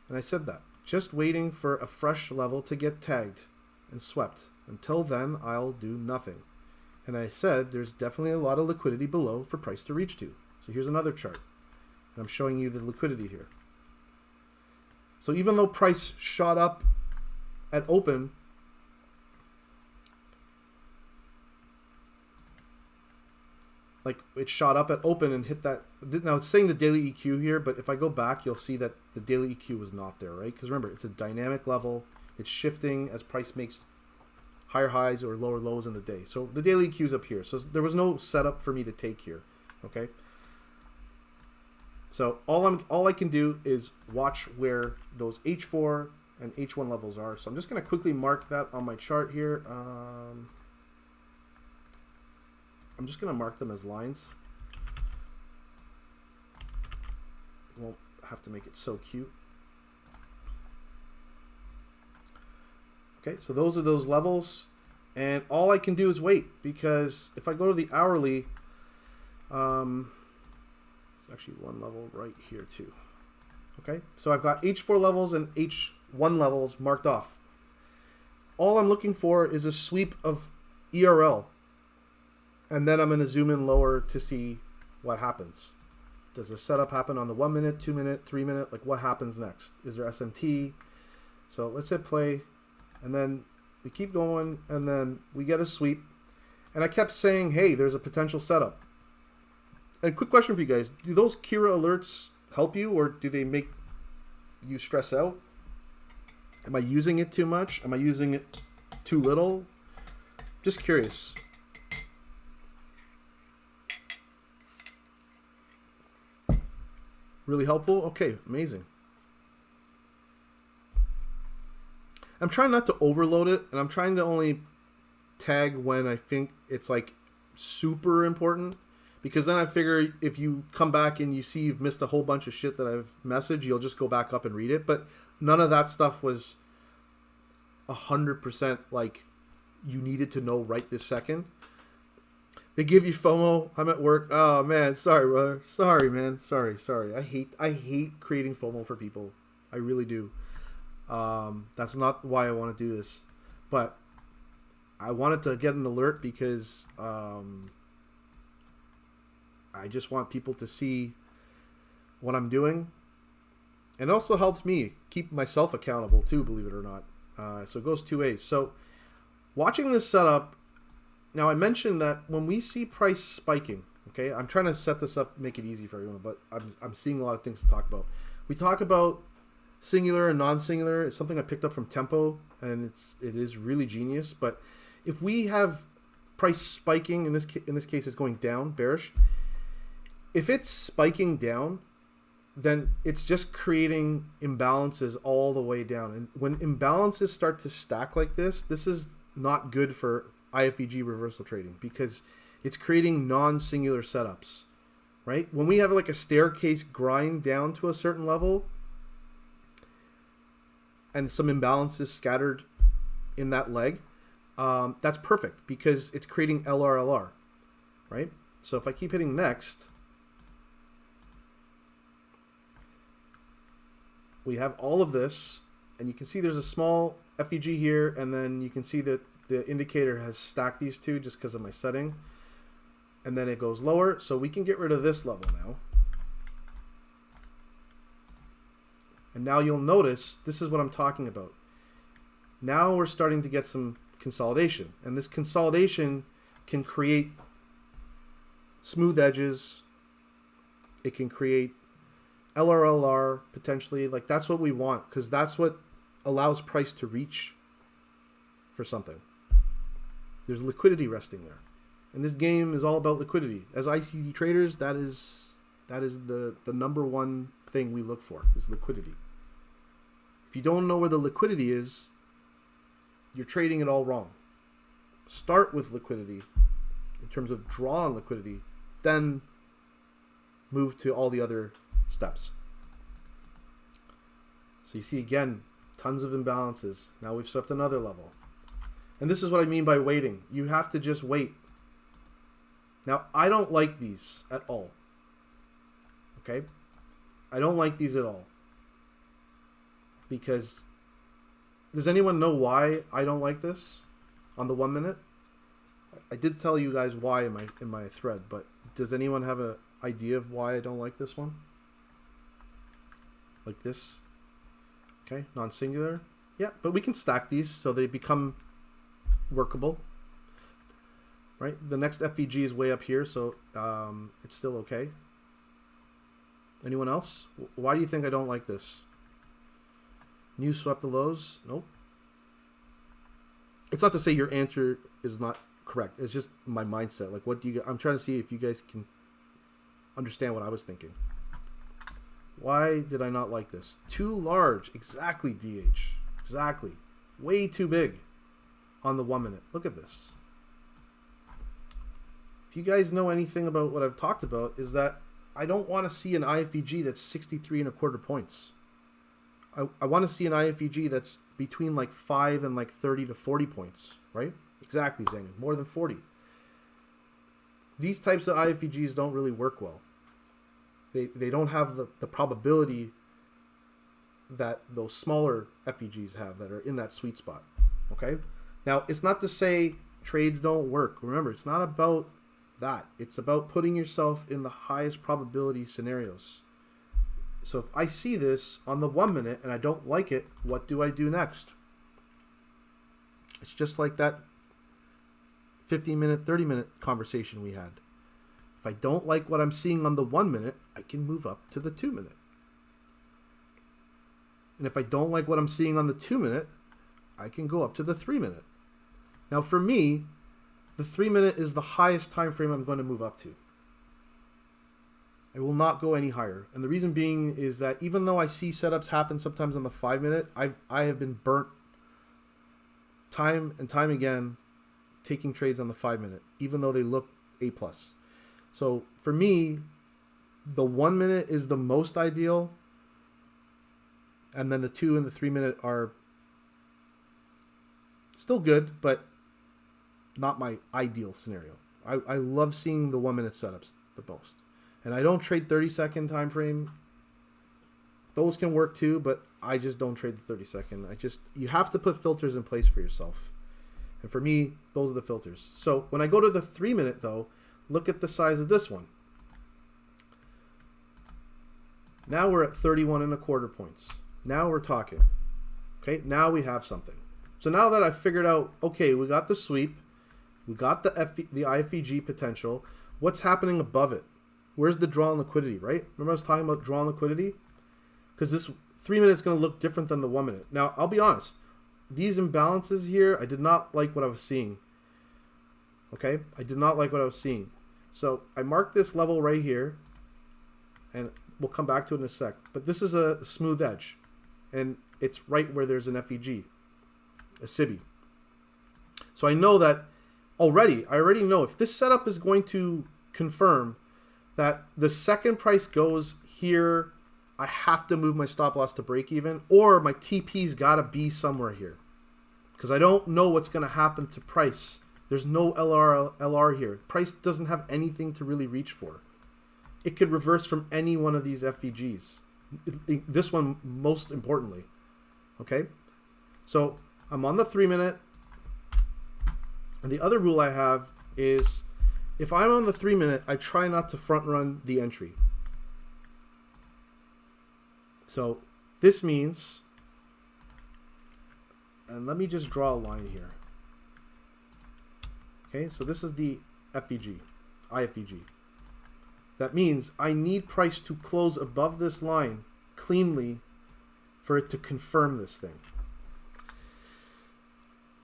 Speaker 1: And I said that. Just waiting for a fresh level to get tagged and swept. Until then, I'll do nothing. And I said there's definitely a lot of liquidity below for price to reach to. So here's another chart. And I'm showing you the liquidity here. So even though price shot up at open, like it shot up at open and hit that. Now it's saying the daily EQ here, but if I go back, you'll see that the daily EQ was not there, right? Because remember, it's a dynamic level. It's shifting as price makes higher highs or lower lows in the day. So the daily EQ is up here. So there was no setup for me to take here, okay? So all I can do is watch where those H4 and H1 levels are. So I'm just going to quickly mark that on my chart here. I'm just going to mark them as lines. Won't have to make it so cute. Okay, so those are those levels. And all I can do is wait, because if I go to the hourly, actually one level right here too. Okay, so I've got H4 levels and H1 levels marked off. All I'm looking for is a sweep of ERL, and then I'm going to zoom in lower to see what happens. Does a setup happen on the 1 minute, 2 minute, 3 minute? Like what happens next? Is there SMT? So let's hit play, and then we keep going, and then we get a sweep. And I kept saying, hey, there's a potential setup. And quick question for you guys. Do those Kira alerts help you, or do they make you stress out? Am I using it too much? Am I using it too little? Just curious. Really helpful? Okay, amazing. I'm trying not to overload it, and I'm trying to only tag when I think it's like super important. Because then I figure if you come back and you see you've missed a whole bunch of shit that I've messaged, you'll just go back up and read it. But none of that stuff was 100% like you needed to know right this second. They give you FOMO. I'm at work. Oh man, sorry, brother. Sorry, man. Sorry. I hate creating FOMO for people. I really do. That's not why I want to do this. But I wanted to get an alert because I just want people to see what I'm doing. And it also helps me keep myself accountable too, believe it or not. So it goes two ways. So watching this setup, now I mentioned that when we see price spiking, okay, I'm trying to set this up, make it easy for everyone, but I'm seeing a lot of things to talk about. We talk about singular and non-singular. It's something I picked up from Tempo, and it is really genius. But if we have price spiking, in this case it's going down, bearish. If it's spiking down, then it's just creating imbalances all the way down. And when imbalances start to stack like this is not good for IFVG reversal trading, because it's creating non-singular setups, right? When we have like a staircase grind down to a certain level and some imbalances scattered in that leg, that's perfect because it's creating LRLR, right? So if I keep hitting next, we have all of this, and you can see there's a small FVG here, and then you can see that the indicator has stacked these two just because of my setting, and then it goes lower. So we can get rid of this level now. And now you'll notice this is what I'm talking about. Now we're starting to get some consolidation, and this consolidation can create smooth edges. It can create LRLR potentially. Like that's what we want, because that's what allows price to reach for something. There's liquidity resting there, and this game is all about liquidity. As ICT traders, that is the number one thing we look for, is liquidity. If you don't know where the liquidity is, you're trading it all wrong. Start with liquidity in terms of drawing liquidity, then move to all the other steps. So you see again, tons of imbalances. Now we've swept another level. And this is what I mean by waiting. You have to just wait. Now, I don't like these at all. Okay? I don't like these at all. Because does anyone know why I don't like this on the 1 minute? I did tell you guys why in my thread, but does anyone have an idea of why I don't like this one? Like this? Okay, non-singular. Yeah, but we can stack these so they become workable. Right? The next FVG is way up here, so it's still okay. Anyone else? Why do you think I don't like this? New swept the lows? Nope. It's not to say your answer is not correct. It's just my mindset. Like, what do you? I'm trying to see if you guys can understand what I was thinking. Why did I not like this? Too large. Exactly, DH. Exactly. Way too big on the 1 minute. Look at this. If you guys know anything about what I've talked about, is that I don't want to see an IFEG that's 63.25 points. I want to see an IFEG that's between like 5 and like 30 to 40 points, right? Exactly, Zane. More than 40. These types of IFEGs don't really work well. They don't have the probability that those smaller FEGs have that are in that sweet spot, okay? Now, it's not to say trades don't work. Remember, it's not about that. It's about putting yourself in the highest probability scenarios. So if I see this on the 1 minute and I don't like it, what do I do next? It's just like that 15-minute, 30-minute conversation we had. If I don't like what I'm seeing on the 1 minute, I can move up to the 2 minute. And if I don't like what I'm seeing on the 2 minute, I can go up to the 3 minute. Now for me, the 3 minute is the highest time frame I'm going to move up to. I will not go any higher. And the reason being is that even though I see setups happen sometimes on the 5 minute, I have been burnt time and time again taking trades on the 5 minute, even though they look A+. So for me, the 1 minute is the most ideal. And then the 2 and the 3 minute are still good, but not my ideal scenario. I love seeing the 1 minute setups the most. And I don't trade 30-second time frame. Those can work too, but I just don't trade the 30-second. You have to put filters in place for yourself. And for me, those are the filters. So when I go to the 3 minute though, look at the size of this one. Now we're at 31.25 points. Now we're talking. Okay, now we have something. So now that I've figured out, okay, we got the sweep, we got the IFEG potential, what's happening above it? Where's the draw on liquidity, right? Remember I was talking about draw on liquidity? Because this 3 minute is going to look different than the 1 minute. Now, I'll be honest. These imbalances here, I did not like what I was seeing. Okay? I did not like what I was seeing. So, I marked this level right here. And we'll come back to it in a sec. But this is a smooth edge. And it's right where there's an FEG. A SIBI. So, I know that I already know if this setup is going to confirm that the second price goes here, I have to move my stop loss to break even, or my TP's got to be somewhere here. Because I don't know what's going to happen to price. There's no LR here. Price doesn't have anything to really reach for. It could reverse from any one of these FVGs. This one most importantly. Okay? So I'm on the 3 minute. And the other rule I have is if I'm on the 3 minute, I try not to front run the entry. So this means, and let me just draw a line here. Okay, so this is the FVG, IFVG. That means I need price to close above this line cleanly for it to confirm this thing.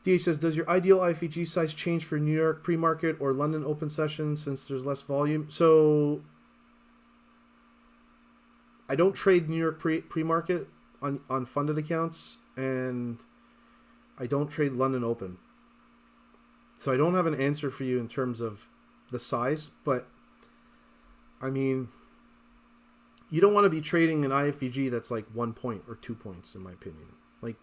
Speaker 1: DH says, does your ideal IFEG size change for New York pre-market or London open session since there's less volume? So I don't trade New York pre-market on funded accounts, and I don't trade London open. So I don't have an answer for you in terms of the size, but I mean, you don't want to be trading an IFEG that's like 1 point or 2 points, in my opinion. Like,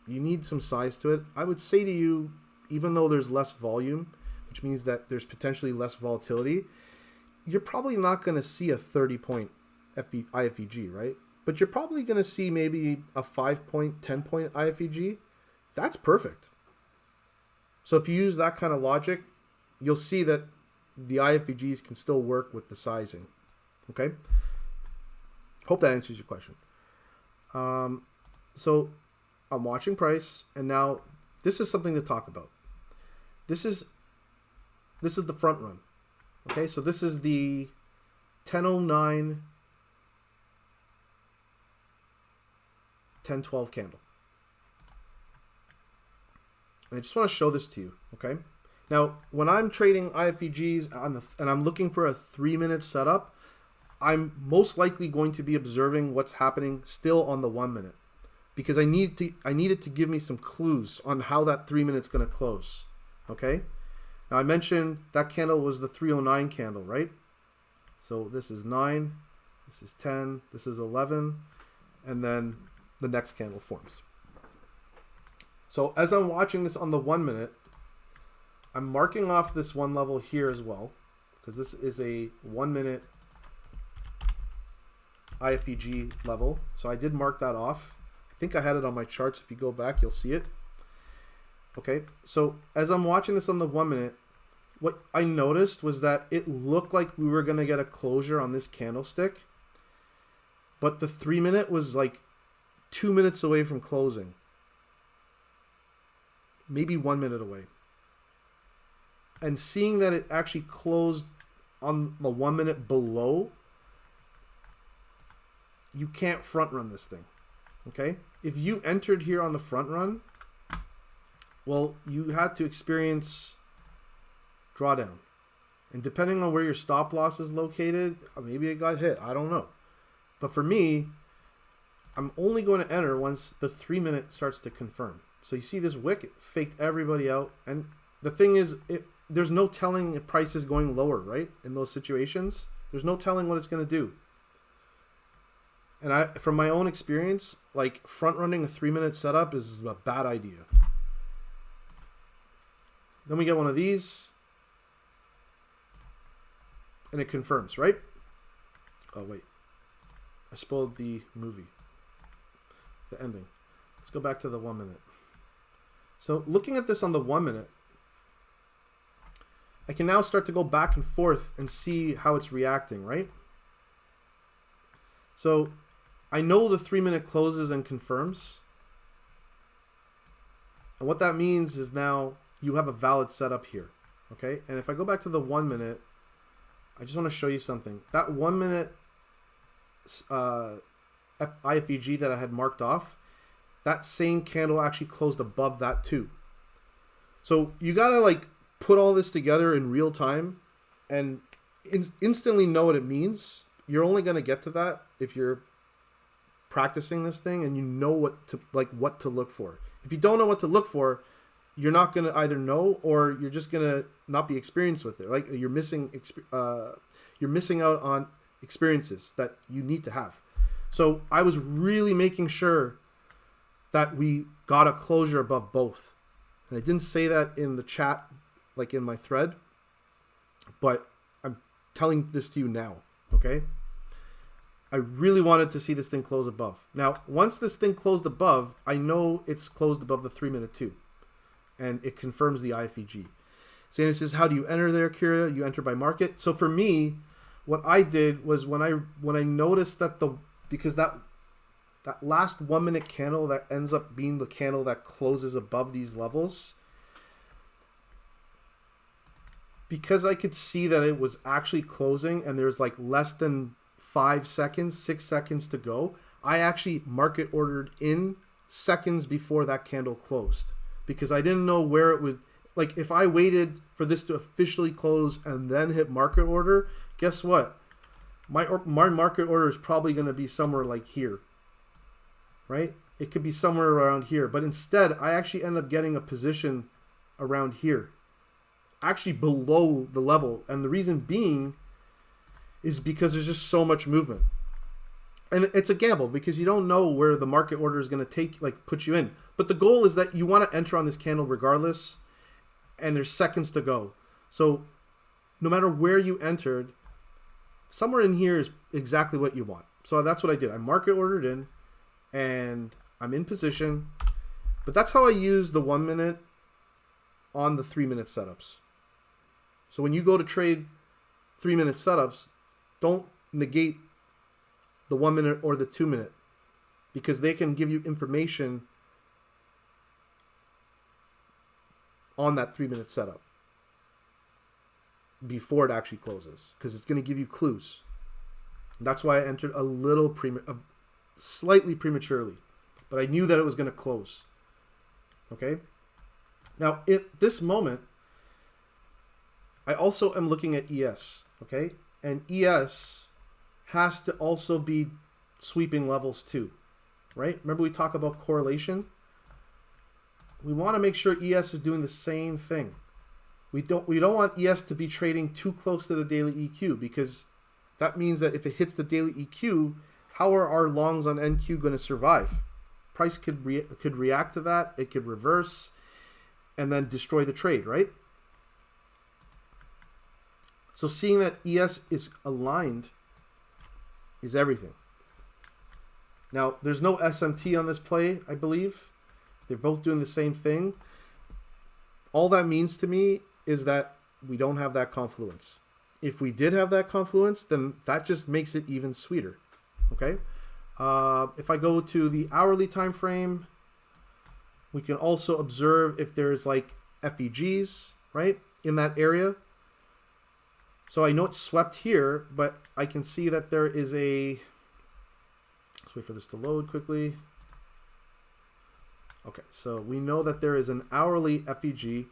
Speaker 1: you need some size to it. I would say to you, even though there's less volume, which means that there's potentially less volatility, you're probably not going to see a 30-point IFEG, right? But you're probably going to see maybe a 5-point, 10-point IFEG. That's perfect. So if you use that kind of logic, you'll see that the IFEGs can still work with the sizing. Okay? Hope that answers your question. So I'm watching price, and now this is something to talk about. This is the front run. Okay, so this is the 1009, 1012 candle. And I just want to show this to you, okay? Now, when I'm trading IFEGs and I'm looking for a 3-minute setup, I'm most likely going to be observing what's happening still on the 1 minute, because I need it to give me some clues on how that 3 minutes going to close, okay? Now, I mentioned that candle was the 309 candle, right? So this is 9, this is 10, this is 11, and then the next candle forms. So as I'm watching this on the 1 minute, I'm marking off this one level here as well, because this is a 1 minute IFEG level. So I did mark that off. I think I had it on my charts. If you go back, you'll see it. Okay, so as I'm watching this on the 1 minute, what I noticed was that it looked like we were going to get a closure on this candlestick, but the 3 minute was like 2 minutes away from closing. Maybe 1 minute away. And seeing that it actually closed on the 1 minute below, you can't front run this thing. Okay? If you entered here on the front run, well, you had to experience drawdown. And depending on where your stop loss is located, maybe it got hit. I don't know. But for me, I'm only going to enter once the 3 minute starts to confirm. So you see this wick, it faked everybody out. And the thing is, there's no telling if price is going lower, right? In those situations, there's no telling what it's going to do. And from my own experience, like front running a 3 minute setup is a bad idea. Then we get one of these, and it confirms, right? Oh wait, I spoiled the movie, the ending. Let's go back to the 1 minute. So looking at this on the 1 minute, I can now start to go back and forth and see how it's reacting, right? So I know the 3 minute closes and confirms. And what that means is now you have a valid setup here, okay? And if I go back to the 1 minute, I just want to show you something. That 1 minute IFEG that I had marked off, that same candle actually closed above that too. So you got to like put all this together in real time and instantly know what it means. You're only going to get to that if you're practicing this thing and you know what to look for. If you don't know what to look for, you're not going to either know or you're just going to not be experienced with it. Like you're missing out on experiences that you need to have. So I was really making sure that we got a closure above both. And I didn't say that in the chat, like in my thread, but I'm telling this to you now, okay? I really wanted to see this thing close above. Now, once this thing closed above, I know it's closed above the 3 minute too. And it confirms the IFEG. Sandy says, how do you enter there, Kira? You enter by market. So for me, what I did was when I noticed that because that last 1 minute candle that ends up being the candle that closes above these levels, because I could see that it was actually closing and there's like less than 5 seconds, 6 seconds to go, I actually market ordered in seconds before that candle closed, because I didn't know where it would, like if I waited for this to officially close and then hit market order, guess what? My market order is probably going to be somewhere like here, right? It could be somewhere around here, but instead I actually end up getting a position around here. actually below the level. And the reason being is because there's just so much movement. And it's a gamble because you don't know where the market order is going to put you in. But the goal is that you want to enter on this candle regardless, and there's seconds to go. So no matter where you entered, somewhere in here is exactly what you want. So that's what I did. I market ordered in, and I'm in position. But that's how I use the 1 minute on the 3 minute setups. So when you go to trade 3 minute setups, don't negate the 1 minute or the 2 minute, because they can give you information on that 3 minute setup before it actually closes, because it's going to give you clues. And that's why I entered slightly prematurely, but I knew that it was going to close. Okay. Now at this moment, I also am looking at ES. Okay, and ES has to also be sweeping levels too, right? Remember we talk about correlation? We want to make sure ES is doing the same thing. We don't want ES to be trading too close to the daily EQ, because that means that if it hits the daily EQ, how are our longs on NQ going to survive? Price could react to that. It could reverse and then destroy the trade, right? So seeing that ES is aligned is everything. Now, there's no SMT on this play, I believe. They're both doing the same thing. All that means to me is that we don't have that confluence. If we did have that confluence, then that just makes it even sweeter. Okay? If I go to the hourly time frame, we can also observe if there's like FEGs, right, in that area. So I know it's swept here, but I can see that there is a... Let's wait for this to load quickly. Okay, so we know that there is an hourly FEG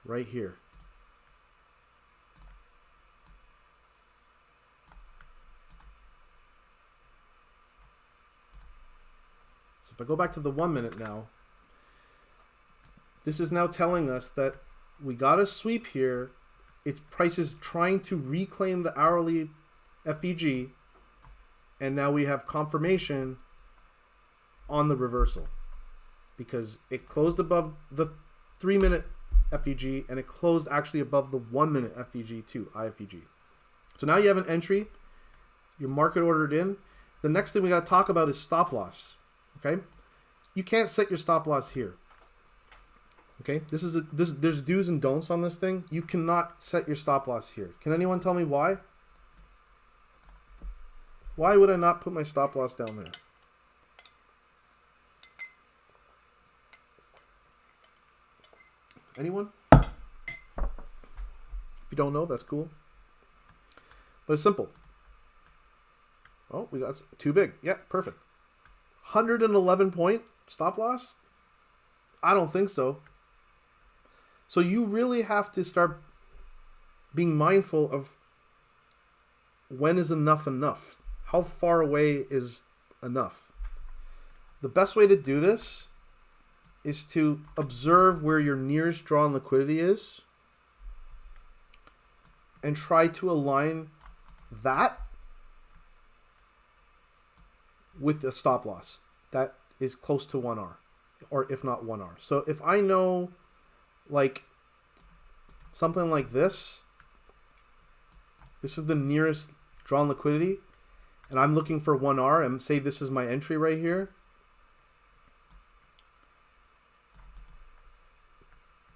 Speaker 1: right here. So if I go back to the 1 minute now, this is now telling us that we got a sweep here. Its price is trying to reclaim the hourly FEG, and now we have confirmation on the reversal, because it closed above the 3 minute FEG and it closed actually above the 1 minute FEG too, IFEG. So now you have an entry, your market ordered in. The next thing we got to talk about is stop loss. Okay, you can't set your stop loss here. Okay, there's do's and don'ts on this thing. You cannot set your stop loss here. Can anyone tell me why? Why would I not put my stop loss down there? Anyone? If you don't know, that's cool. But it's simple. Oh, we got too big. Yeah, perfect. 111 point stop loss? I don't think so. So you really have to start being mindful of when is enough enough? How far away is enough? The best way to do this is to observe where your nearest drawn liquidity is and try to align that with a stop loss that is close to 1R, or if not 1R. So if I know like something like this is the nearest drawn liquidity, and I'm looking for 1R, and say this is my entry right here,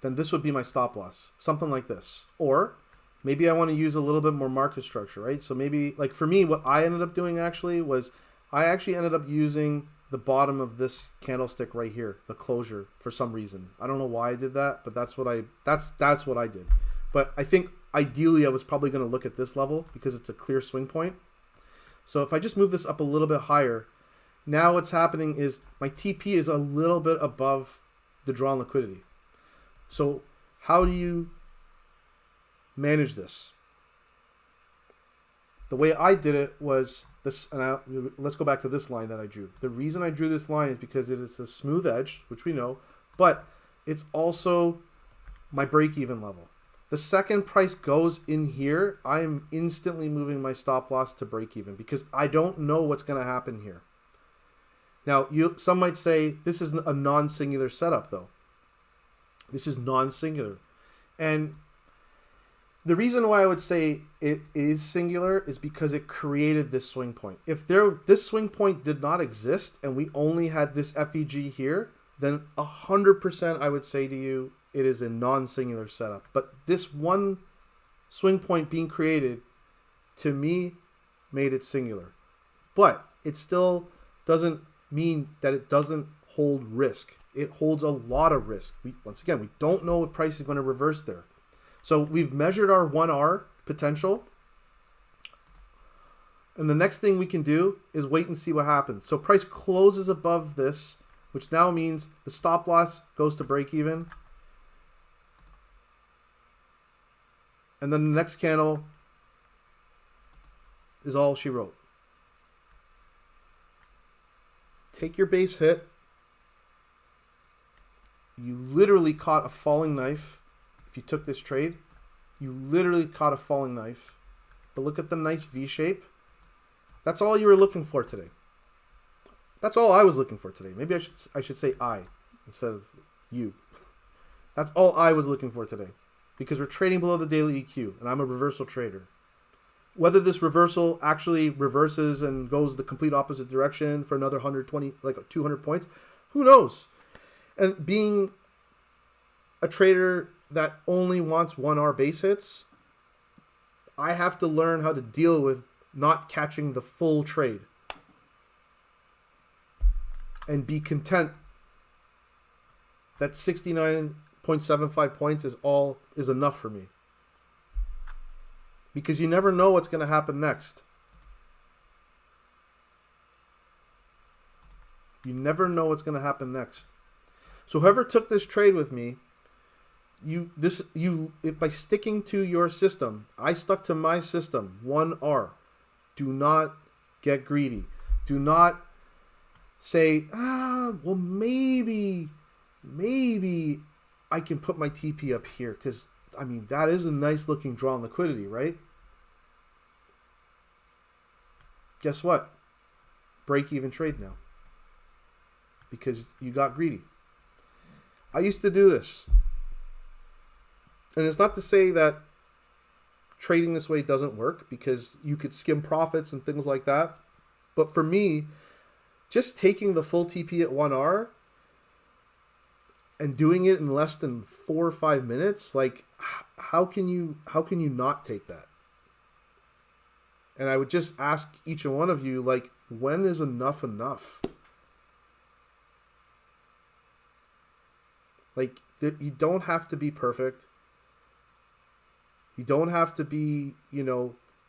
Speaker 1: then this would be my stop loss, something like this. Or maybe I want to use a little bit more market structure, right? So maybe, like for me, what I ended up doing actually was I actually ended up using the bottom of this candlestick right here, the closure, for some reason. I don't know why I did that, but that's what I did. But I think ideally I was probably going to look at this level because it's a clear swing point. So if I just move this up a little bit higher, now what's happening is my TP is a little bit above the drawn liquidity. So how do you manage this? The way I did it was this, and let's go back to this line that I drew. The reason I drew this line is because it is a smooth edge, which we know, but it's also my break-even level. The second price goes in here, I'm instantly moving my stop loss to break even because I don't know what's going to happen here. Now, some might say this is a non-singular setup, though. This is non-singular. And the reason why I would say it is singular is because it created this swing point. If this swing point did not exist and we only had this FEG here, then 100% I would say to you it is a non-singular setup. But this one swing point being created, to me, made it singular. But it still doesn't mean that it doesn't hold risk. It holds a lot of risk. Once again, we don't know if price is going to reverse there. So we've measured our 1R potential. And the next thing we can do is wait and see what happens. So price closes above this, which now means the stop loss goes to break even. And then the next candle is all she wrote. Take your base hit. You literally caught a falling knife. If you took this trade, you literally caught a falling knife. But look at the nice V shape. That's all you were looking for today. That's all I was looking for today. Maybe I should say I instead of you. That's all I was looking for today. Because we're trading below the daily EQ, and I'm a reversal trader. Whether this reversal actually reverses and goes the complete opposite direction for another 120, like 200 points, who knows? And being a trader that only wants 1R base hits, I have to learn how to deal with not catching the full trade and be content that 69.75 points is enough for me. Because you never know what's going to happen next. You never know what's going to happen next. So whoever took this trade with me, by sticking to your system, I stuck to my system, 1R. Do not get greedy. Do not say, well, maybe I can put my TP up here because, I mean, that is a nice looking draw on liquidity, right? Guess what? Break even trade now because you got greedy. I used to do this. And it's not to say that trading this way doesn't work because you could skim profits and things like that. But for me, just taking the full TP at 1R and doing it in less than 4 or 5 minutes, like how can you not take that? And I would just ask each and one of you, like, when is enough enough? Like, you don't have to be perfect. You don't have to be,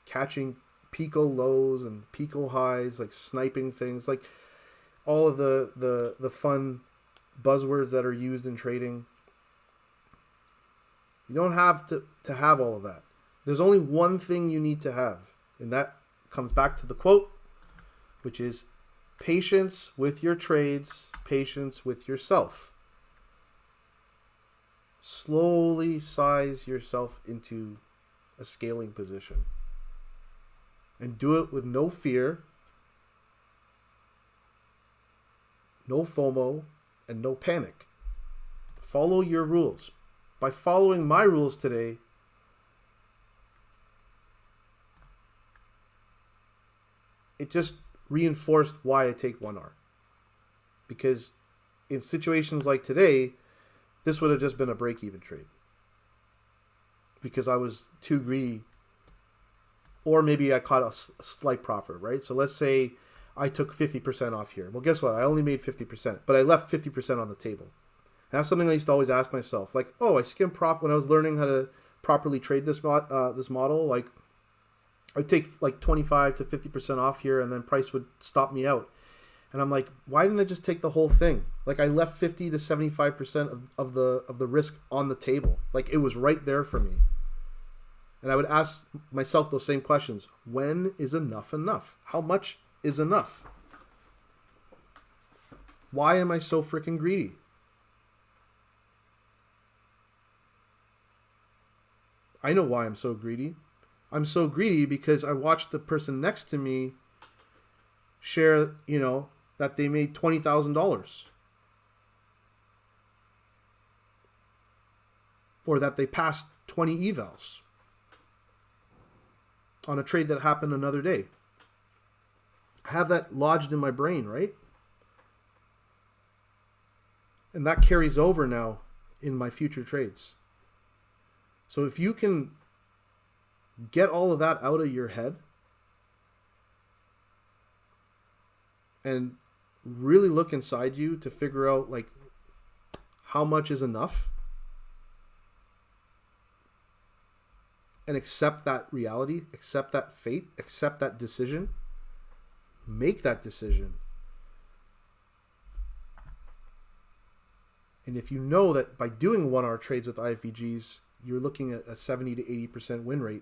Speaker 1: catching pico lows and pico highs, like sniping things, like all of the fun buzzwords that are used in trading. You don't have to have all of that. There's only one thing you need to have, and that comes back to the quote, which is patience with your trades, patience with yourself. Slowly size yourself into a scaling position. And do it with no fear, no FOMO, and no panic. Follow your rules. By following my rules today, it just reinforced why I take 1R. Because in situations like today, this would have just been a break-even trade. Because I was too greedy. Or maybe I caught a slight profit, right? So let's say I took 50% off here. Well, guess what? I only made 50%, but I left 50% on the table. And that's something I used to always ask myself. Like, I skimmed profit when I was learning how to properly trade this model. Like, I'd take like 25 to 50% off here, and then price would stop me out. And I'm like, why didn't I just take the whole thing? Like, I left 50 to 75% of the risk on the table. Like, it was right there for me. And I would ask myself those same questions. When is enough enough? How much is enough? Why am I so freaking greedy? I know why I'm so greedy. I'm so greedy because I watched the person next to me share, that they made $20,000. Or that they passed 20 evals on a trade that happened another day. I have that lodged in my brain, right? And that carries over now in my future trades. So if you can get all of that out of your head and really look inside you to figure out like how much is enough, and accept that reality, accept that fate, accept that decision, make that decision. And if you know that by doing 1-hour trades with IFVGs, you're looking at a 70 to 80% win rate,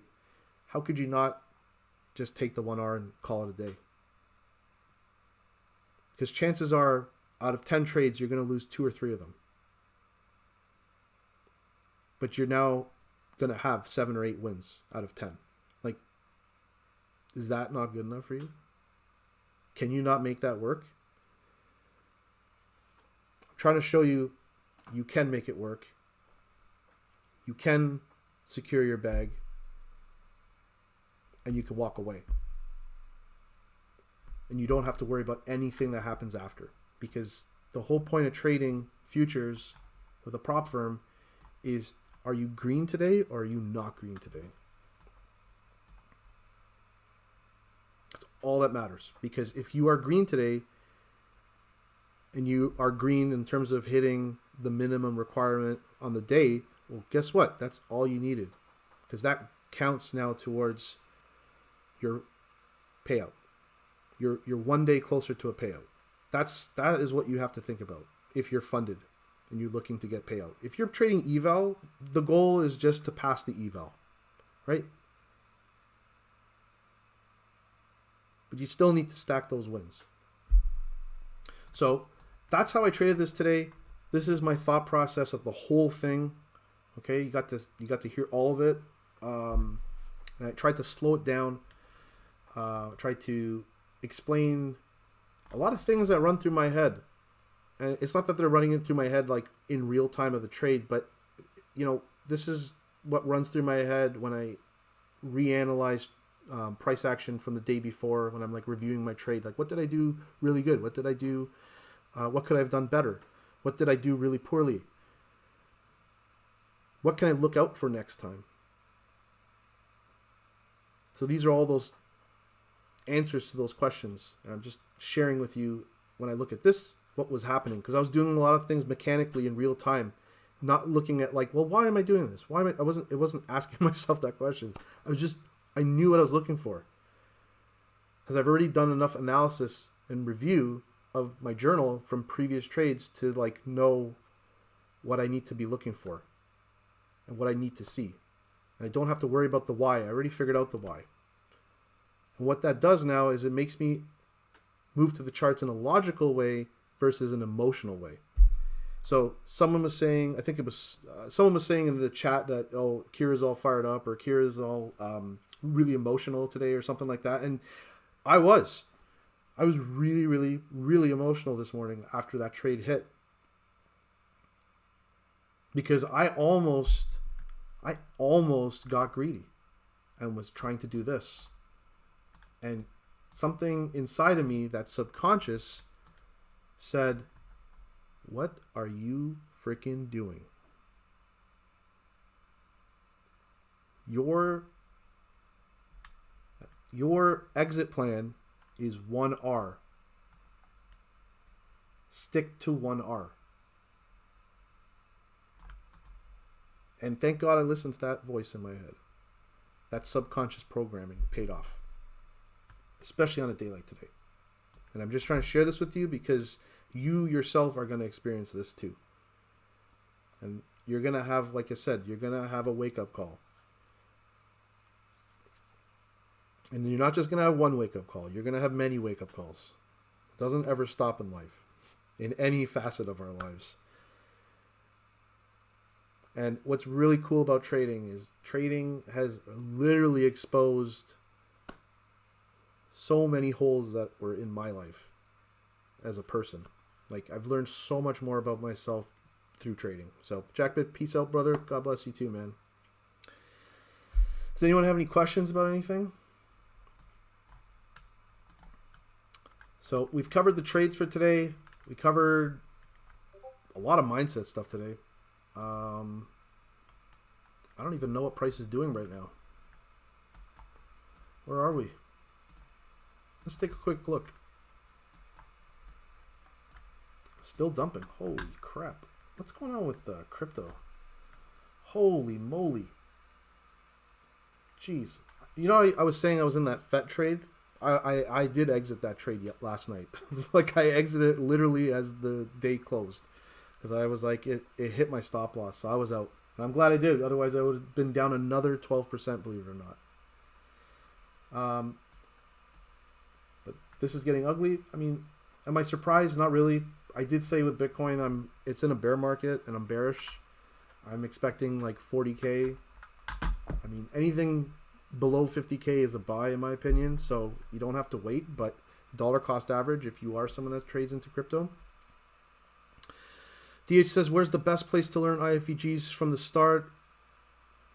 Speaker 1: how could you not just take the 1 hour and call it a day? Because chances are, out of 10 trades, you're going to lose 2 or 3 of them. But you're now going to have 7 or 8 wins out of 10. Like, is that not good enough for you? Can you not make that work? I'm trying to show you can make it work. You can secure your bag. And you can walk away. And you don't have to worry about anything that happens after. Because the whole point of trading futures with a prop firm is, are you green today or are you not green today? That's all that matters. Because if you are green today and you are green in terms of hitting the minimum requirement on the day, well, guess what? That's all you needed. Because that counts now towards your payout. You're 1 day closer to a payout. That is what you have to think about if you're funded and you're looking to get payout. If you're trading eval, the goal is just to pass the eval, right? But you still need to stack those wins. So that's how I traded this today. This is my thought process of the whole thing. Okay, you got to hear all of it. And I tried to slow it down. Tried to explain a lot of things that run through my head. And it's not that they're running it through my head like in real time of the trade, but this is what runs through my head when I reanalyze price action from the day before, when I'm like reviewing my trade. Like, what did I do really good? What did I do? What could I have done better? What did I do really poorly? What can I look out for next time? So these are all those answers to those questions. And I'm just sharing with you when I look at this, what was happening. Because I was doing a lot of things mechanically in real time, not looking at like, well, why am I doing this? It wasn't asking myself that question. I knew what I was looking for. Because I've already done enough analysis and review of my journal from previous trades to like know what I need to be looking for and what I need to see. And I don't have to worry about the why. I already figured out the why. And what that does now is it makes me move to the charts in a logical way versus an emotional way. So someone was saying, I think it was, someone was saying in the chat that, oh, Kira's all fired up or Kira's all really emotional today or something like that. And I was really, really, really emotional this morning after that trade hit. Because I almost got greedy and was trying to do this. And something inside of me that's subconscious said, what are you freaking doing? Your exit plan is 1R. Stick to 1R. And thank God I listened to that voice in my head. That subconscious programming paid off. Especially on a day like today. And I'm just trying to share this with you because you yourself are going to experience this too. And you're going to have, like I said, you're going to have a wake-up call. And you're not just going to have one wake-up call. You're going to have many wake-up calls. It doesn't ever stop in life. In any facet of our lives. And what's really cool about trading is trading has literally exposed so many holes that were in my life as a person. Like, I've learned so much more about myself through trading. So, Jackbit, peace out, brother. God bless you too, man. Does anyone have any questions about anything? So, we've covered the trades for today. We covered a lot of mindset stuff today. I don't even know what price is doing right now. Where are we? Let's take a quick look. Still dumping. Holy crap. What's going on with crypto? Holy moly. Jeez. You know, I was saying I was in that FET trade. I did exit that trade last night. Like, I exited literally as the day closed. Because I was like, it hit my stop loss. So I was out. And I'm glad I did. Otherwise, I would have been down another 12%, believe it or not. But this is getting ugly. I mean, am I surprised? Not really. I did say with Bitcoin, it's in a bear market and I'm bearish. I'm expecting like 40K. I mean, anything below 50K is a buy in my opinion. So you don't have to wait. But dollar cost average, if you are someone that trades into crypto. DH says, where's the best place to learn IFEGs from the start?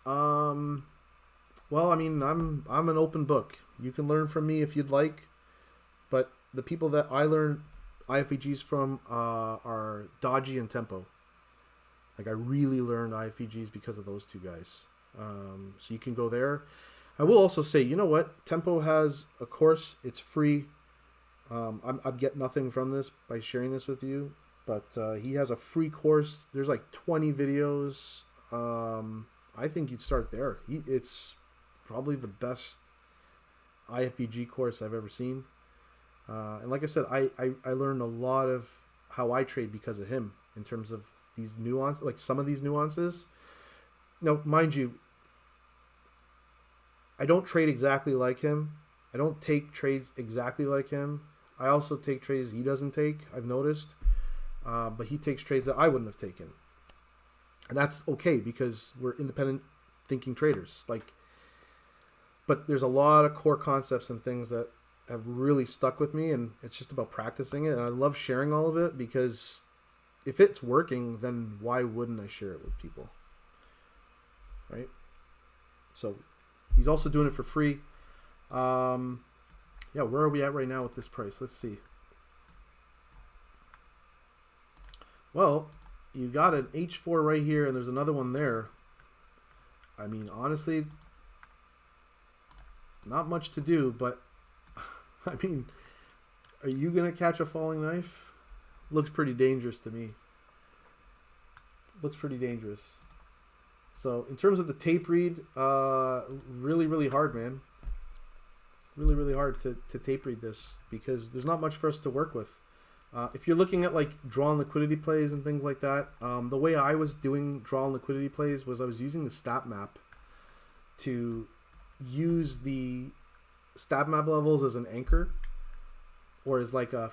Speaker 1: Well, I mean, I'm an open book. You can learn from me if you'd like. But the people that I learn IFEGs from are Dodgy and Tempo. Like, I really learned IFEGs because of those two guys. So you can go there. I will also say, you know what? Tempo has a course. It's free. I'd get nothing from this by sharing this with you. But he has a free course. There's like 20 videos. I think you'd start there. It's probably the best IFEG course I've ever seen. And like I said, I learned a lot of how I trade because of him in terms of these nuances, like some of these nuances. Now, mind you, I don't trade exactly like him. I don't take trades exactly like him. I also take trades he doesn't take, I've noticed. But he takes trades that I wouldn't have taken. And that's okay because we're independent thinking traders. But there's a lot of core concepts and things that have really stuck with me, and it's just about practicing it. And I love sharing all of it because if it's working, then why wouldn't I share it with people? Right? So he's also doing it for free. Yeah, where are we at right now with this price? Let's see. Well, you got an H4 right here, and there's another one there. I mean, honestly, not much to do, but I mean, are you going to catch a falling knife? Looks pretty dangerous to me. Looks pretty dangerous. So, in terms of the tape read, really, really hard, man. Really, really hard to tape read this because there's not much for us to work with. If you're looking at like draw and liquidity plays and things like that, the way I was doing draw and liquidity plays was I was using the stat map to use the stat map levels as an anchor or as like a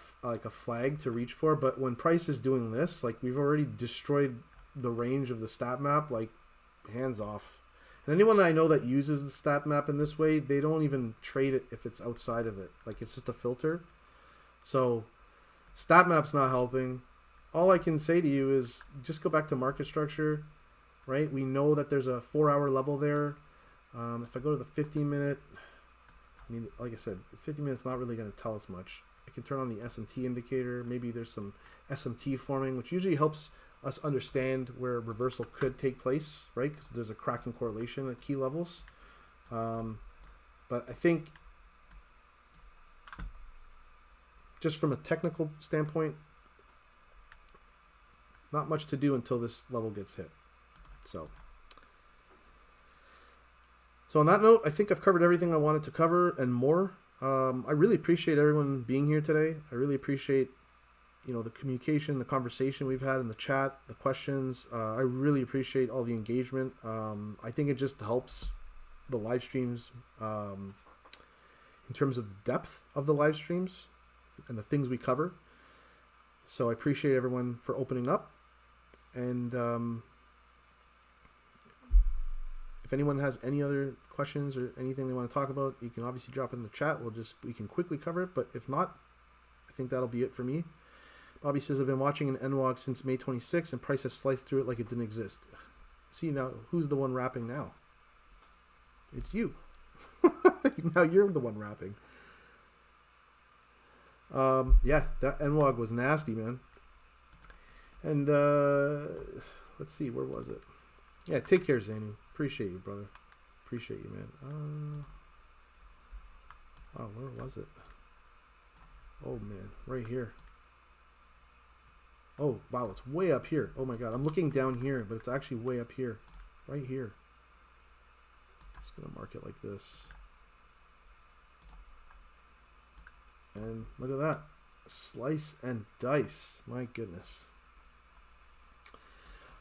Speaker 1: flag to reach for. But when price is doing this, like we've already destroyed the range of the stat map, like hands off. And anyone that I know that uses the stat map in this way, they don't even trade it if it's outside of it. Like it's just a filter. So stat map's not helping. All I can say to you is just go back to market structure, right? We know that there's a 4-hour level there. If I go to the 15-minute, I mean, like I said, 50 minutes not really going to tell us much. I can turn on the SMT indicator. Maybe there's some SMT forming, which usually helps us understand where reversal could take place, right? Because there's a cracking correlation at key levels. But I think just from a technical standpoint, not much to do until this level gets hit. So on that note, I think I've covered everything I wanted to cover and more. I really appreciate everyone being here today. I really appreciate, the communication, the conversation we've had in the chat, the questions. I really appreciate all the engagement. I think it just helps the live streams in terms of the depth of the live streams and the things we cover. So I appreciate everyone for opening up. And If anyone has any other questions or anything they want to talk about, you can obviously drop it in the chat. We can quickly cover it. But if not, I think that'll be it for me. Bobby says, I've been watching an NWOG since May 26th, and price has sliced through it like it didn't exist. See, now, who's the one rapping now? It's you. Now you're the one rapping. Yeah, that NWOG was nasty, man. And let's see, where was it? Yeah, take care, Zanu. Appreciate you, brother. Appreciate you, man. Oh, where was it? Oh, man, right here. Oh, wow, it's way up here. Oh, my God, I'm looking down here, but it's actually way up here. Right here. Just going to mark it like this. And look at that. Slice and dice. My goodness.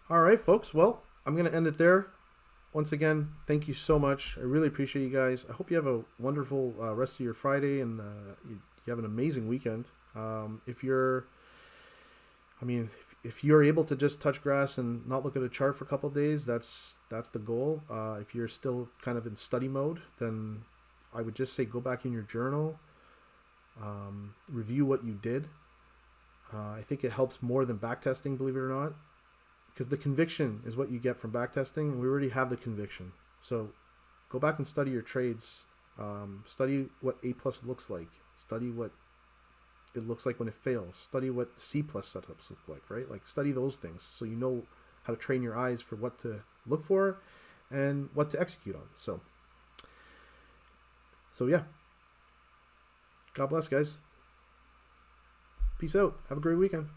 Speaker 1: All right, folks. Well, I'm going to end it there. Once again, thank you so much. I really appreciate you guys. I hope you have a wonderful rest of your Friday, and you have an amazing weekend. If you're able to just touch grass and not look at a chart for a couple of days, that's the goal. If you're still kind of in study mode, then I would just say go back in your journal, review what you did. I think it helps more than backtesting, believe it or not, because the conviction is what you get from backtesting, and we already have the conviction. So go back and study your trades. Study what A+ looks like. Study what it looks like when it fails. Study what C+ setups look like, right? Like, study those things so you know how to train your eyes for what to look for and what to execute on. So yeah. God bless, guys. Peace out. Have a great weekend.